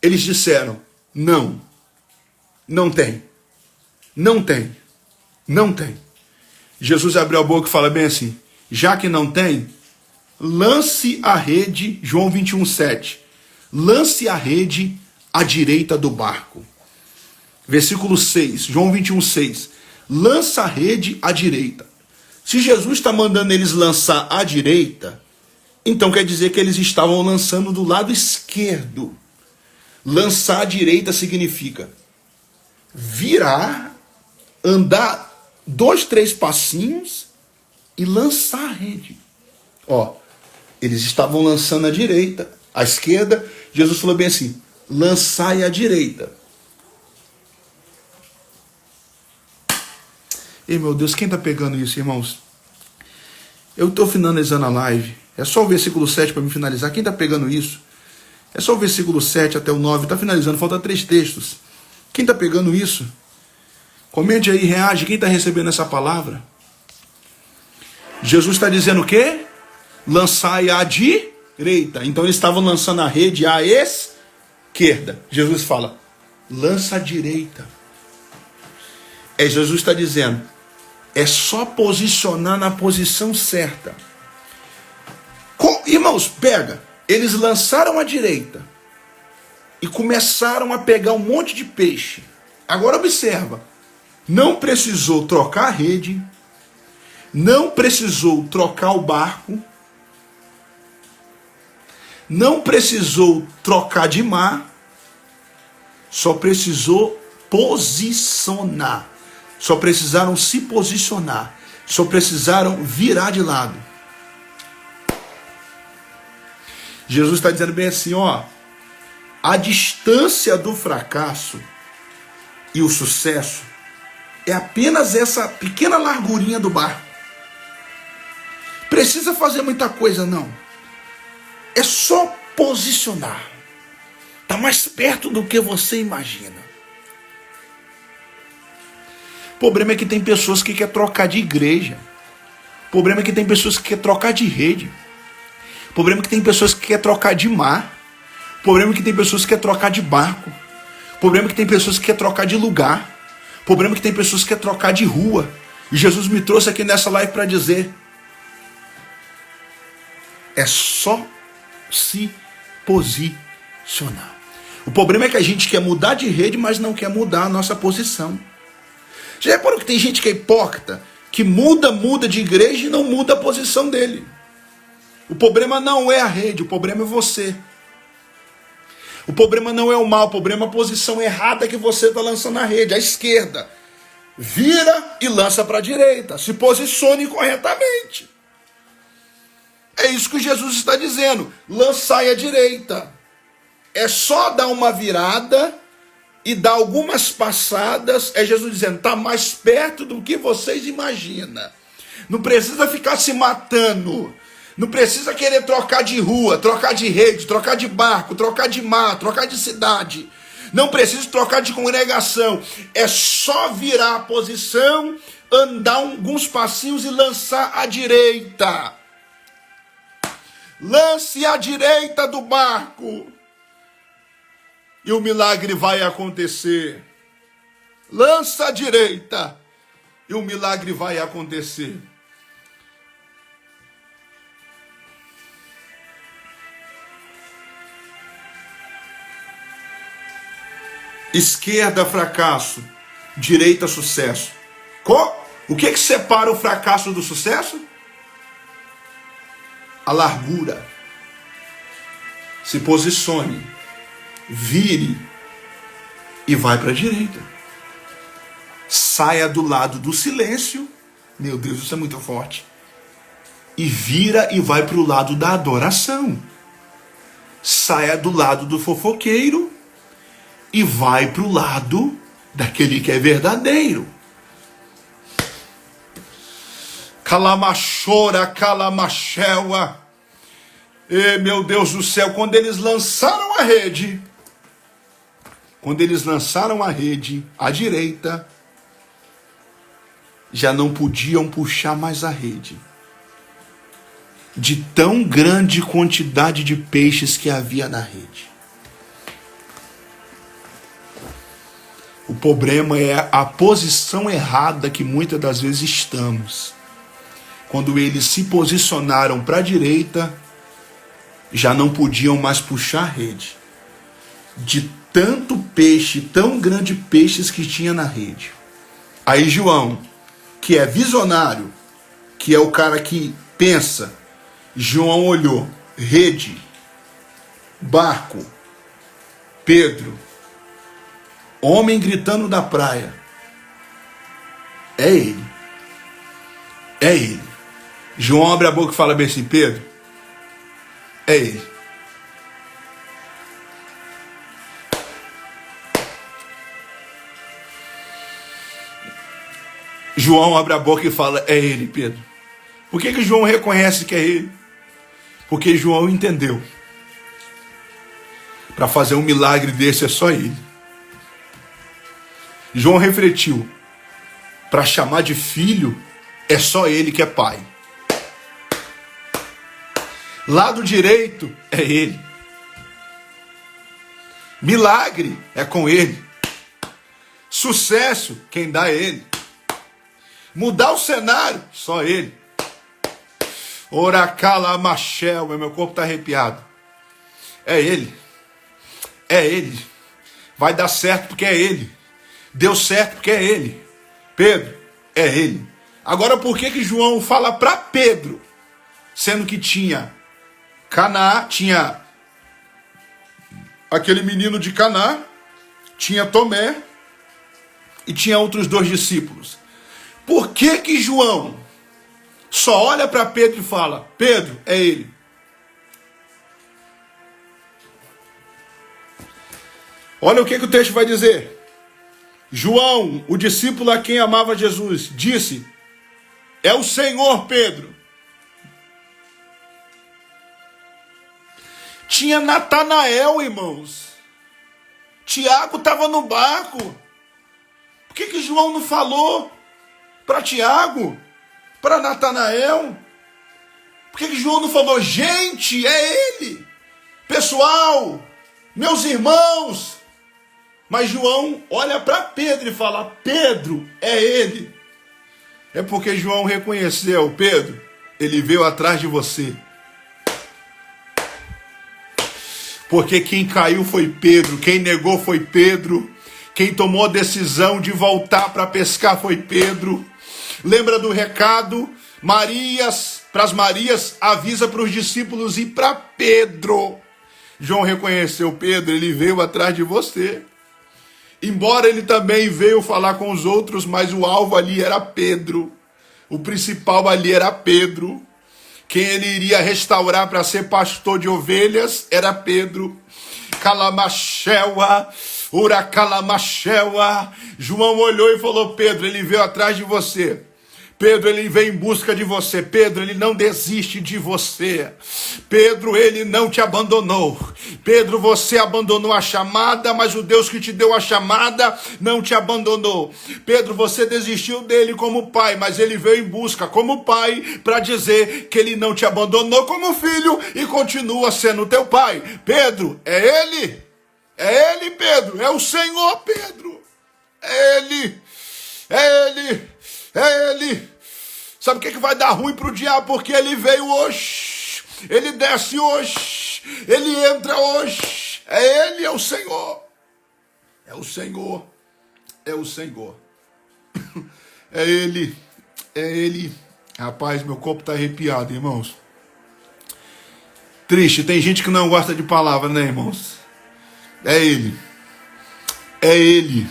Eles disseram, não. Não tem. Não tem. Não tem. Jesus abriu a boca e fala bem assim, já que não tem, lance a rede, João 21, 7. Lance a rede à direita do barco. Versículo 6, João 21, 6. Lança a rede à direita. Se Jesus está mandando eles lançar à direita, então quer dizer que eles estavam lançando do lado esquerdo. Lançar à direita significa virar, andar 2, 3 passinhos e lançar a rede. Ó, eles estavam lançando à direita, à esquerda. Jesus falou bem assim, lançai à direita. Ei, meu Deus, quem está pegando isso, irmãos? Eu estou finalizando a live. É só o versículo 7 para me finalizar. Quem está pegando isso? É só o versículo 7 até o 9. Está finalizando, falta 3 textos. Quem está pegando isso? Comente aí, reage. Quem está recebendo essa palavra? Jesus está dizendo o quê? Lançai à direita. Então eles estavam lançando a rede à esquerda. Jesus fala, lança à direita. Jesus está dizendo, é só posicionar na posição certa. Irmãos, pega, eles lançaram à direita e começaram a pegar um monte de peixe. Agora observa, não precisou trocar a rede, não precisou trocar o barco, não precisou trocar de mar, só precisou posicionar. Só precisaram se posicionar. Só precisaram virar de lado. Jesus está dizendo bem assim, ó. A distância do fracasso e o sucesso é apenas essa pequena largurinha do barco. Precisa fazer muita coisa, não. É só posicionar. Está mais perto do que você imagina. O problema é que tem pessoas que querem trocar de igreja. O problema é que tem pessoas que querem trocar de rede. O problema é que tem pessoas que querem trocar de mar. O problema é que tem pessoas que querem trocar de barco. O problema é que tem pessoas que querem trocar de lugar. O problema é que tem pessoas que querem trocar de rua. E Jesus me trouxe aqui nessa live para dizer, é só se posicionar. O problema é que a gente quer mudar de rede, mas não quer mudar a nossa posição. Já reparou que tem gente que é hipócrita, que muda de igreja e não muda a posição dele. O problema não é a rede, o problema é você. O problema não é o mal, o problema é a posição errada que você está lançando na rede, à esquerda. Vira e lança para a direita, se posicione corretamente. É isso que Jesus está dizendo, lançai à direita. É só dar uma virada e dar algumas passadas, é Jesus dizendo, está mais perto do que vocês imaginam. Não precisa ficar se matando, não precisa querer trocar de rua, trocar de rede, trocar de barco, trocar de mar, trocar de cidade. Não precisa trocar de congregação, é só virar a posição, andar alguns passinhos e lançar à direita. Lance à direita do barco. E o milagre vai acontecer. Lança à direita. E o milagre vai acontecer. Esquerda, fracasso. Direita, sucesso. O que separa o fracasso do sucesso? A largura. Se posicione. Vire e vai para a direita. Saia do lado do silêncio. Meu Deus, isso é muito forte. E vira e vai para o lado da adoração. Saia do lado do fofoqueiro e vai para o lado daquele que é verdadeiro. Calamachora, calamachela. E meu Deus do céu, quando eles lançaram a rede, à direita, já não podiam puxar mais a rede. De tão grande quantidade de peixes que havia na rede. O problema é a posição errada que muitas das vezes estamos. Quando eles se posicionaram para a direita, já não podiam mais puxar a rede. De tanto peixe, tão grande peixes que tinha na rede. Aí João, que é visionário, que é o cara que pensa, João olhou, rede, barco, Pedro, homem gritando da praia. É ele. É ele. João abre a boca e fala bem assim, Pedro, é ele. João abre a boca e fala, é ele, Pedro. Por que João reconhece que é ele? Porque João entendeu. Para fazer um milagre desse é só ele. João refletiu. Para chamar de filho, é só ele que é pai. Lado direito é ele. Milagre é com ele. Sucesso, quem dá é ele. Mudar o cenário, só ele. Oracala Machel, meu corpo está arrepiado. É ele. É ele. Vai dar certo porque é ele. Deu certo porque é ele. Pedro, é ele. Agora por que João fala para Pedro? Sendo que tinha Caná, tinha aquele menino de Caná, tinha Tomé e tinha outros 2 discípulos. Por que João só olha para Pedro e fala, Pedro, é ele? Olha o que o texto vai dizer. João, o discípulo a quem amava Jesus, disse, é o Senhor, Pedro. Tinha Natanael, irmãos. Tiago estava no barco. Por que João não falou para Tiago, para Natanael? Por que João não falou, gente, é ele? Pessoal, meus irmãos. Mas João olha para Pedro e fala, Pedro, é ele. É porque João reconheceu, Pedro, ele veio atrás de você. Porque quem caiu foi Pedro, quem negou foi Pedro, quem tomou a decisão de voltar para pescar foi Pedro. Lembra do recado? Para as Marias, avisa para os discípulos e para Pedro. João reconheceu Pedro, ele veio atrás de você. Embora ele também veio falar com os outros, mas o alvo ali era Pedro. O principal ali era Pedro. Quem ele iria restaurar para ser pastor de ovelhas era Pedro. Calamacheua, Uracalamacheua. João olhou e falou, Pedro, ele veio atrás de você. Pedro, ele vem em busca de você. Pedro, ele não desiste de você. Pedro, ele não te abandonou. Pedro, você abandonou a chamada, mas o Deus que te deu a chamada não te abandonou. Pedro, você desistiu dele como pai, mas ele veio em busca como pai para dizer que ele não te abandonou como filho e continua sendo teu pai. Pedro, é ele. É ele, Pedro. É o Senhor, Pedro. É ele. É ele. É ele. Sabe o que vai dar ruim para o diabo? Porque ele veio hoje, ele desce hoje, ele entra hoje. É ele, é o Senhor. É o Senhor. É o Senhor. É ele. É ele. Rapaz, meu corpo está arrepiado, irmãos. Triste, tem gente que não gosta de palavra, né, irmãos? É ele. É ele.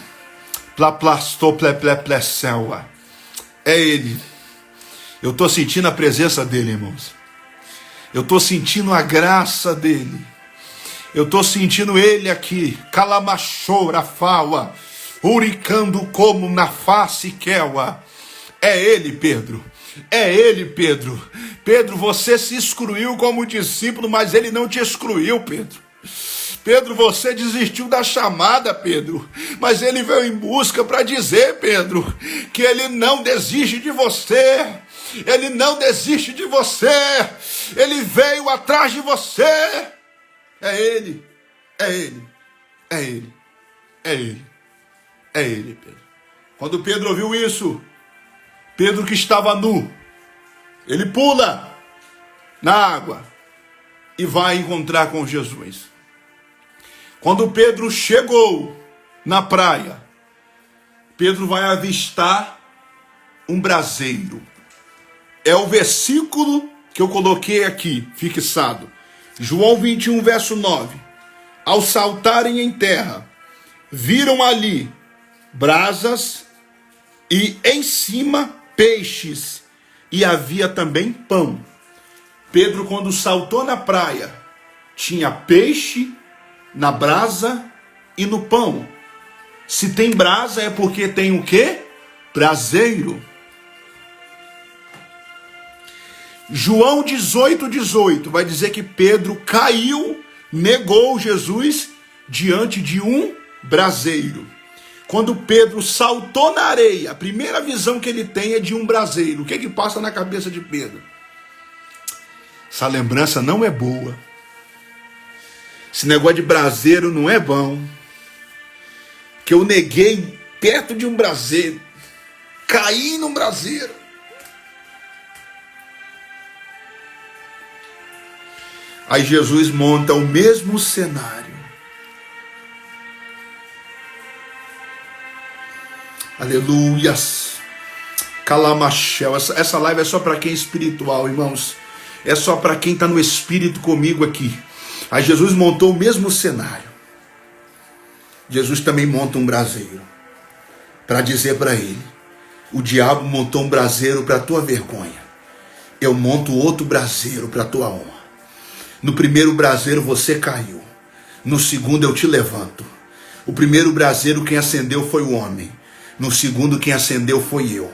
Plaplastoplepleplecelva. É ele. Eu estou sentindo a presença dele, irmãos. Eu estou sentindo a graça dele. Eu estou sentindo ele aqui. Calamachora faua. Uricando como na face queua. É ele, Pedro. É ele, Pedro. Pedro, você se excluiu como discípulo, mas ele não te excluiu, Pedro. Pedro, você desistiu da chamada, Pedro, mas ele veio em busca para dizer, Pedro, que ele não desiste de você. Ele não desiste de você. Ele veio atrás de você. É ele. É ele. É ele. É ele. É ele, Pedro. Quando Pedro ouviu isso, Pedro que estava nu, ele pula na água e vai encontrar com Jesus. Quando Pedro chegou na praia, Pedro vai avistar um braseiro. É o versículo que eu coloquei aqui, fixado. João 21, verso 9. Ao saltarem em terra, viram ali brasas e em cima peixes, e havia também pão. Pedro, quando saltou na praia, tinha peixe na brasa e no pão. Se tem brasa é porque tem o quê? Braseiro. João 18:18 vai dizer que Pedro caiu, negou Jesus diante de um braseiro. Quando Pedro saltou na areia, a primeira visão que ele tem é de um braseiro. O que passa na cabeça de Pedro? Essa lembrança não é boa. Esse negócio de braseiro não é bom. Que eu neguei perto de um braseiro, caí num braseiro. Aí Jesus monta o mesmo cenário. Aleluias. Calamachel. Essa live é só para quem é espiritual, irmãos. É só para quem está no espírito comigo aqui. Aí Jesus montou o mesmo cenário. Jesus também monta um braseiro. Para dizer para ele: o diabo montou um braseiro para a tua vergonha. Eu monto outro braseiro para a tua honra. No primeiro braseiro você caiu. No segundo eu te levanto. O primeiro braseiro quem acendeu foi o homem. No segundo quem acendeu foi eu.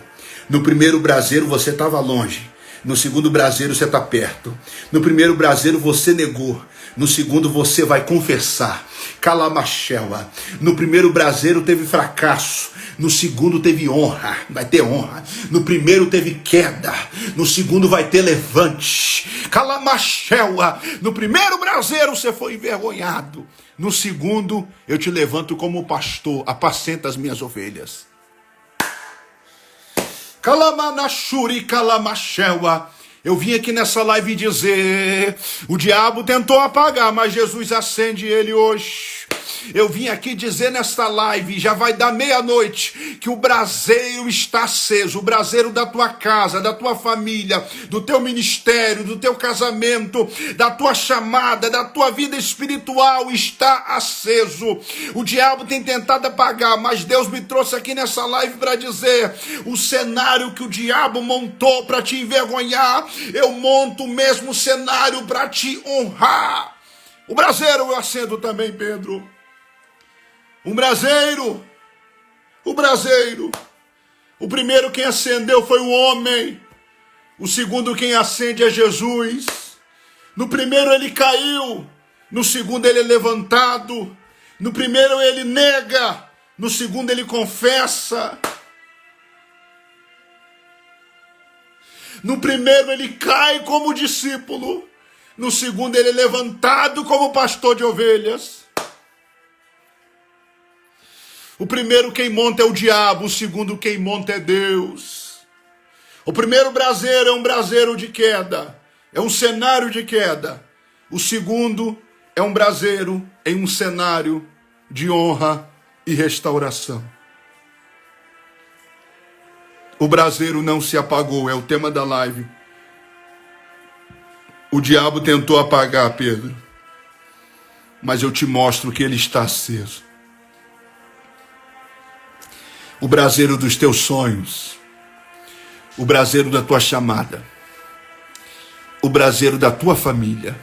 No primeiro braseiro você estava longe. No segundo braseiro você está perto. No primeiro braseiro você negou. No segundo você vai confessar. Calamachela. No primeiro braseiro teve fracasso. No segundo teve honra. Vai ter honra. No primeiro teve queda. No segundo vai ter levante. Calamachela. No primeiro braseiro você foi envergonhado. No segundo eu te levanto como pastor. Apacenta as minhas ovelhas. Calamanachuri, calamachela. Eu vim aqui nessa live dizer: o diabo tentou apagar, mas Jesus acende ele hoje. Eu vim aqui dizer nesta live, já vai dar meia-noite, que o braseiro está aceso. O braseiro da tua casa, da tua família, do teu ministério, do teu casamento, da tua chamada, da tua vida espiritual está aceso. O diabo tem tentado apagar, mas Deus me trouxe aqui nessa live para dizer: o cenário que o diabo montou para te envergonhar, eu monto o mesmo cenário para te honrar. O braseiro eu acendo também, Pedro. Um braseiro. O braseiro. O primeiro quem acendeu foi o homem. O segundo quem acende é Jesus. No primeiro ele caiu. No segundo ele é levantado. No primeiro ele nega. No segundo ele confessa. No primeiro ele cai como discípulo. No segundo ele é levantado como pastor de ovelhas. O primeiro quem monta é o diabo, o segundo quem monta é Deus. O primeiro braseiro é um braseiro de queda, é um cenário de queda. O segundo é um braseiro em um cenário de honra e restauração. O braseiro não se apagou, é o tema da live. O diabo tentou apagar, Pedro, mas eu te mostro que ele está aceso. O braseiro dos teus sonhos, o braseiro da tua chamada, o braseiro da tua família,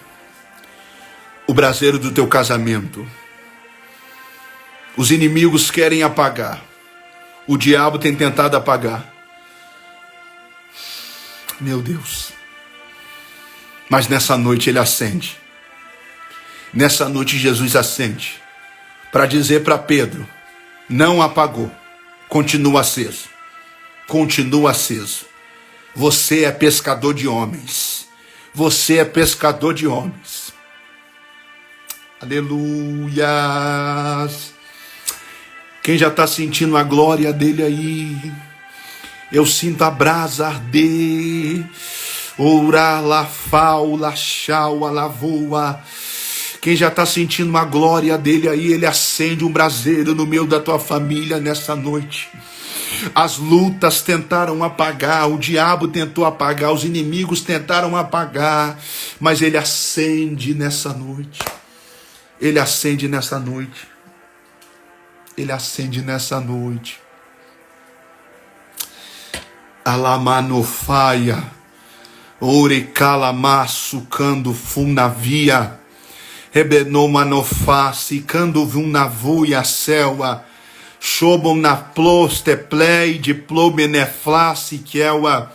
o braseiro do teu casamento. Os inimigos querem apagar, o diabo tem tentado apagar. Meu Deus. Mas nessa noite ele acende. Nessa noite Jesus acende para dizer para Pedro: não apagou, continua aceso. Continua aceso. Você é pescador de homens. Você é pescador de homens. Aleluias. Quem já está sentindo a glória dele aí? Eu sinto a brasa arder. Ora, la faula, chau, la voa. Quem já está sentindo a glória dele aí, ele acende um braseiro no meio da tua família nessa noite. As lutas tentaram apagar, o diabo tentou apagar, os inimigos tentaram apagar, mas ele acende nessa noite. Ele acende nessa noite. Ele acende nessa noite. Alamanofaia. Orecalamaço, cando funavia, rebenomanofá, sicando vunavuia selva, chobom na ploste plei de plobeneflace quelva,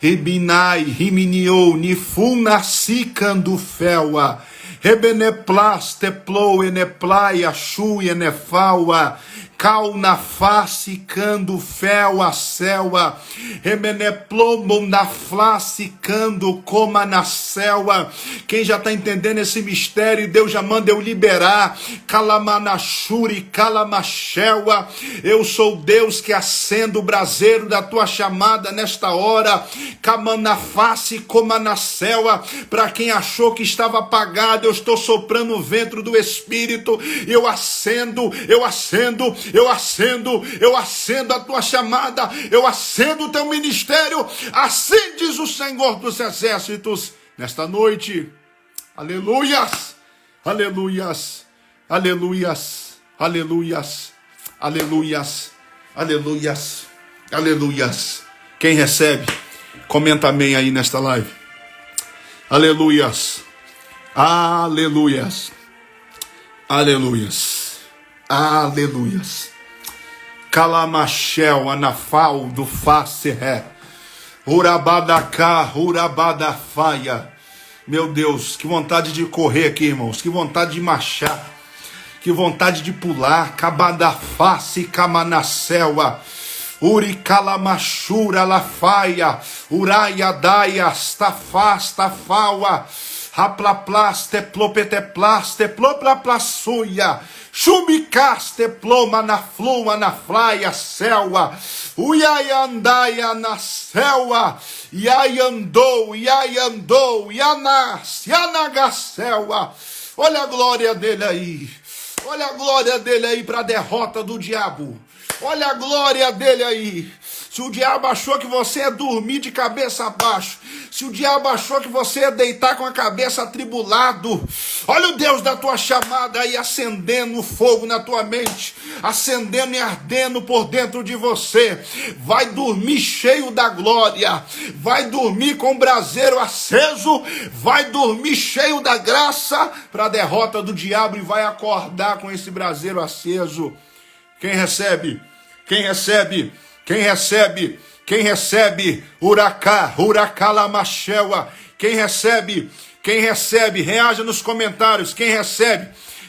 ribinai, riminio, nifuna sicando felva, rebeneplaste plo eneplaia, chu enefaua, cal na face, cando fel a selva, remeneplomo na face, cando coma na selva. Quem já está entendendo esse mistério, Deus já manda eu liberar, calamanachuri, calamachelva. Eu sou Deus que acendo o braseiro da tua chamada nesta hora, camana face, coma na selva. Para quem achou que estava apagado, eu estou soprando o ventre do Espírito, eu acendo, eu acendo, eu acendo, eu acendo a tua chamada, eu acendo o teu ministério, assim diz o Senhor dos Exércitos, nesta noite. Aleluias, aleluias, aleluias, aleluias, aleluias, aleluias, aleluias. Quem recebe, comenta amém aí nesta live. Aleluias, aleluias, aleluias, aleluias. Calamachel, anafal do face ré, urabadacá, urabadafaia. Meu Deus, que vontade de correr aqui, irmãos, que vontade de marchar, que vontade de pular. Cabadaface, camanacéua, uricalamachura, lafaia, uraiadaia, stafáua, raplaplaste, plopeteplaste, ploplaplassuia, chumicaste, ploma na fluma, na flaia, selva, uiaiandaia na selva, iaiandou, ianas, ianagaselva. Olha a glória dele aí, olha a glória dele aí para a derrota do diabo. Olha a glória dele aí. Se o diabo achou que você ia dormir de cabeça abaixo, se o diabo achou que você ia deitar com a cabeça atribulado, olha o Deus da tua chamada aí acendendo fogo na tua mente, acendendo e ardendo por dentro de você. Vai dormir cheio da glória, vai dormir com o braseiro aceso, vai dormir cheio da graça para a derrota do diabo e vai acordar com esse braseiro aceso. Quem recebe? Quem recebe? Quem recebe? Quem recebe? Uracalamashelva. Quem recebe? Quem recebe? Reaja nos comentários. Quem recebe?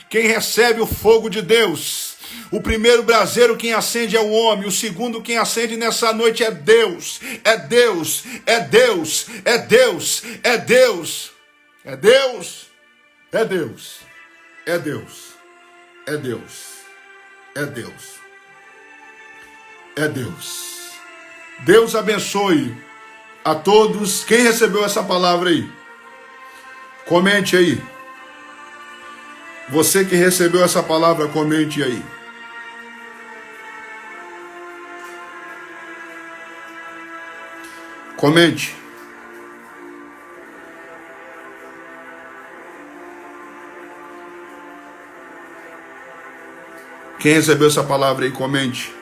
Quem recebe o fogo de Deus? O primeiro braseiro quem acende é o homem. O segundo quem acende nessa noite é Deus. É Deus. É Deus. É Deus. É Deus. É Deus. É Deus. É Deus. É Deus. É Deus. É Deus. Deus abençoe a todos. Quem recebeu essa palavra aí? Comente aí. Você que recebeu essa palavra, comente aí. Comente. Quem recebeu essa palavra aí, comente.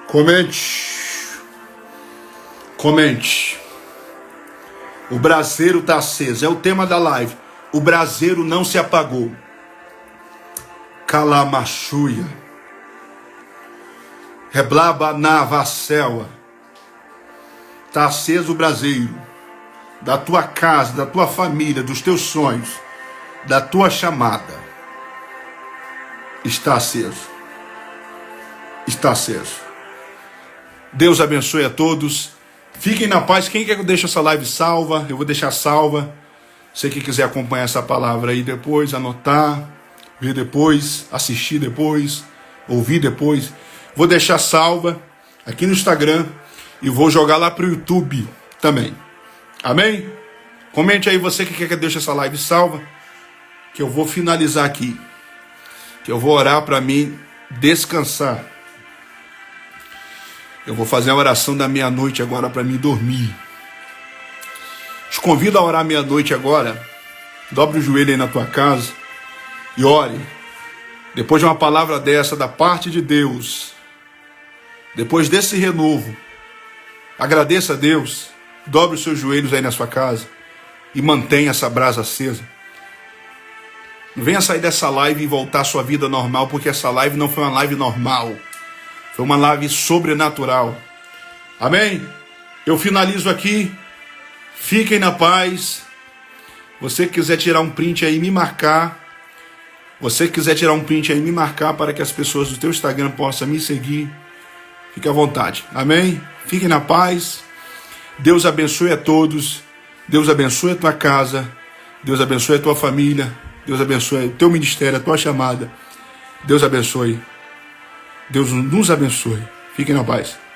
Comente. Comente. O braseiro está aceso. É o tema da live. O braseiro não se apagou. Calamachuia. Reblaba navacela. Está aceso o braseiro da tua casa, da tua família, dos teus sonhos, da tua chamada. Está aceso. Está aceso. Deus abençoe a todos. Fiquem na paz. Quem quer que eu deixe essa live salva? Eu vou deixar salva. Você que quiser acompanhar essa palavra aí depois, anotar, ver depois, assistir depois, ouvir depois. Vou deixar salva aqui no Instagram e vou jogar lá para o YouTube também. Amém? Comente aí você que quer que eu deixe essa live salva, que eu vou finalizar aqui. Que eu vou orar para mim descansar. Eu vou fazer a oração da meia-noite agora para mim dormir. Te convido a orar meia-noite agora. Dobre o joelho aí na tua casa e ore. Depois de uma palavra dessa da parte de Deus, depois desse renovo, agradeça a Deus, dobre os seus joelhos aí na sua casa e mantenha essa brasa acesa. Não venha sair dessa live e voltar à sua vida normal, porque essa live não foi uma live normal. Foi uma live sobrenatural. Amém? Eu finalizo aqui. Fiquem na paz. Você que quiser tirar um print aí, me marcar. Você que quiser tirar um print aí, me marcar para que as pessoas do teu Instagram possam me seguir. Fique à vontade. Amém? Fiquem na paz. Deus abençoe a todos. Deus abençoe a tua casa. Deus abençoe a tua família. Deus abençoe o teu ministério, a tua chamada. Deus abençoe. Deus nos abençoe. Fiquem na paz.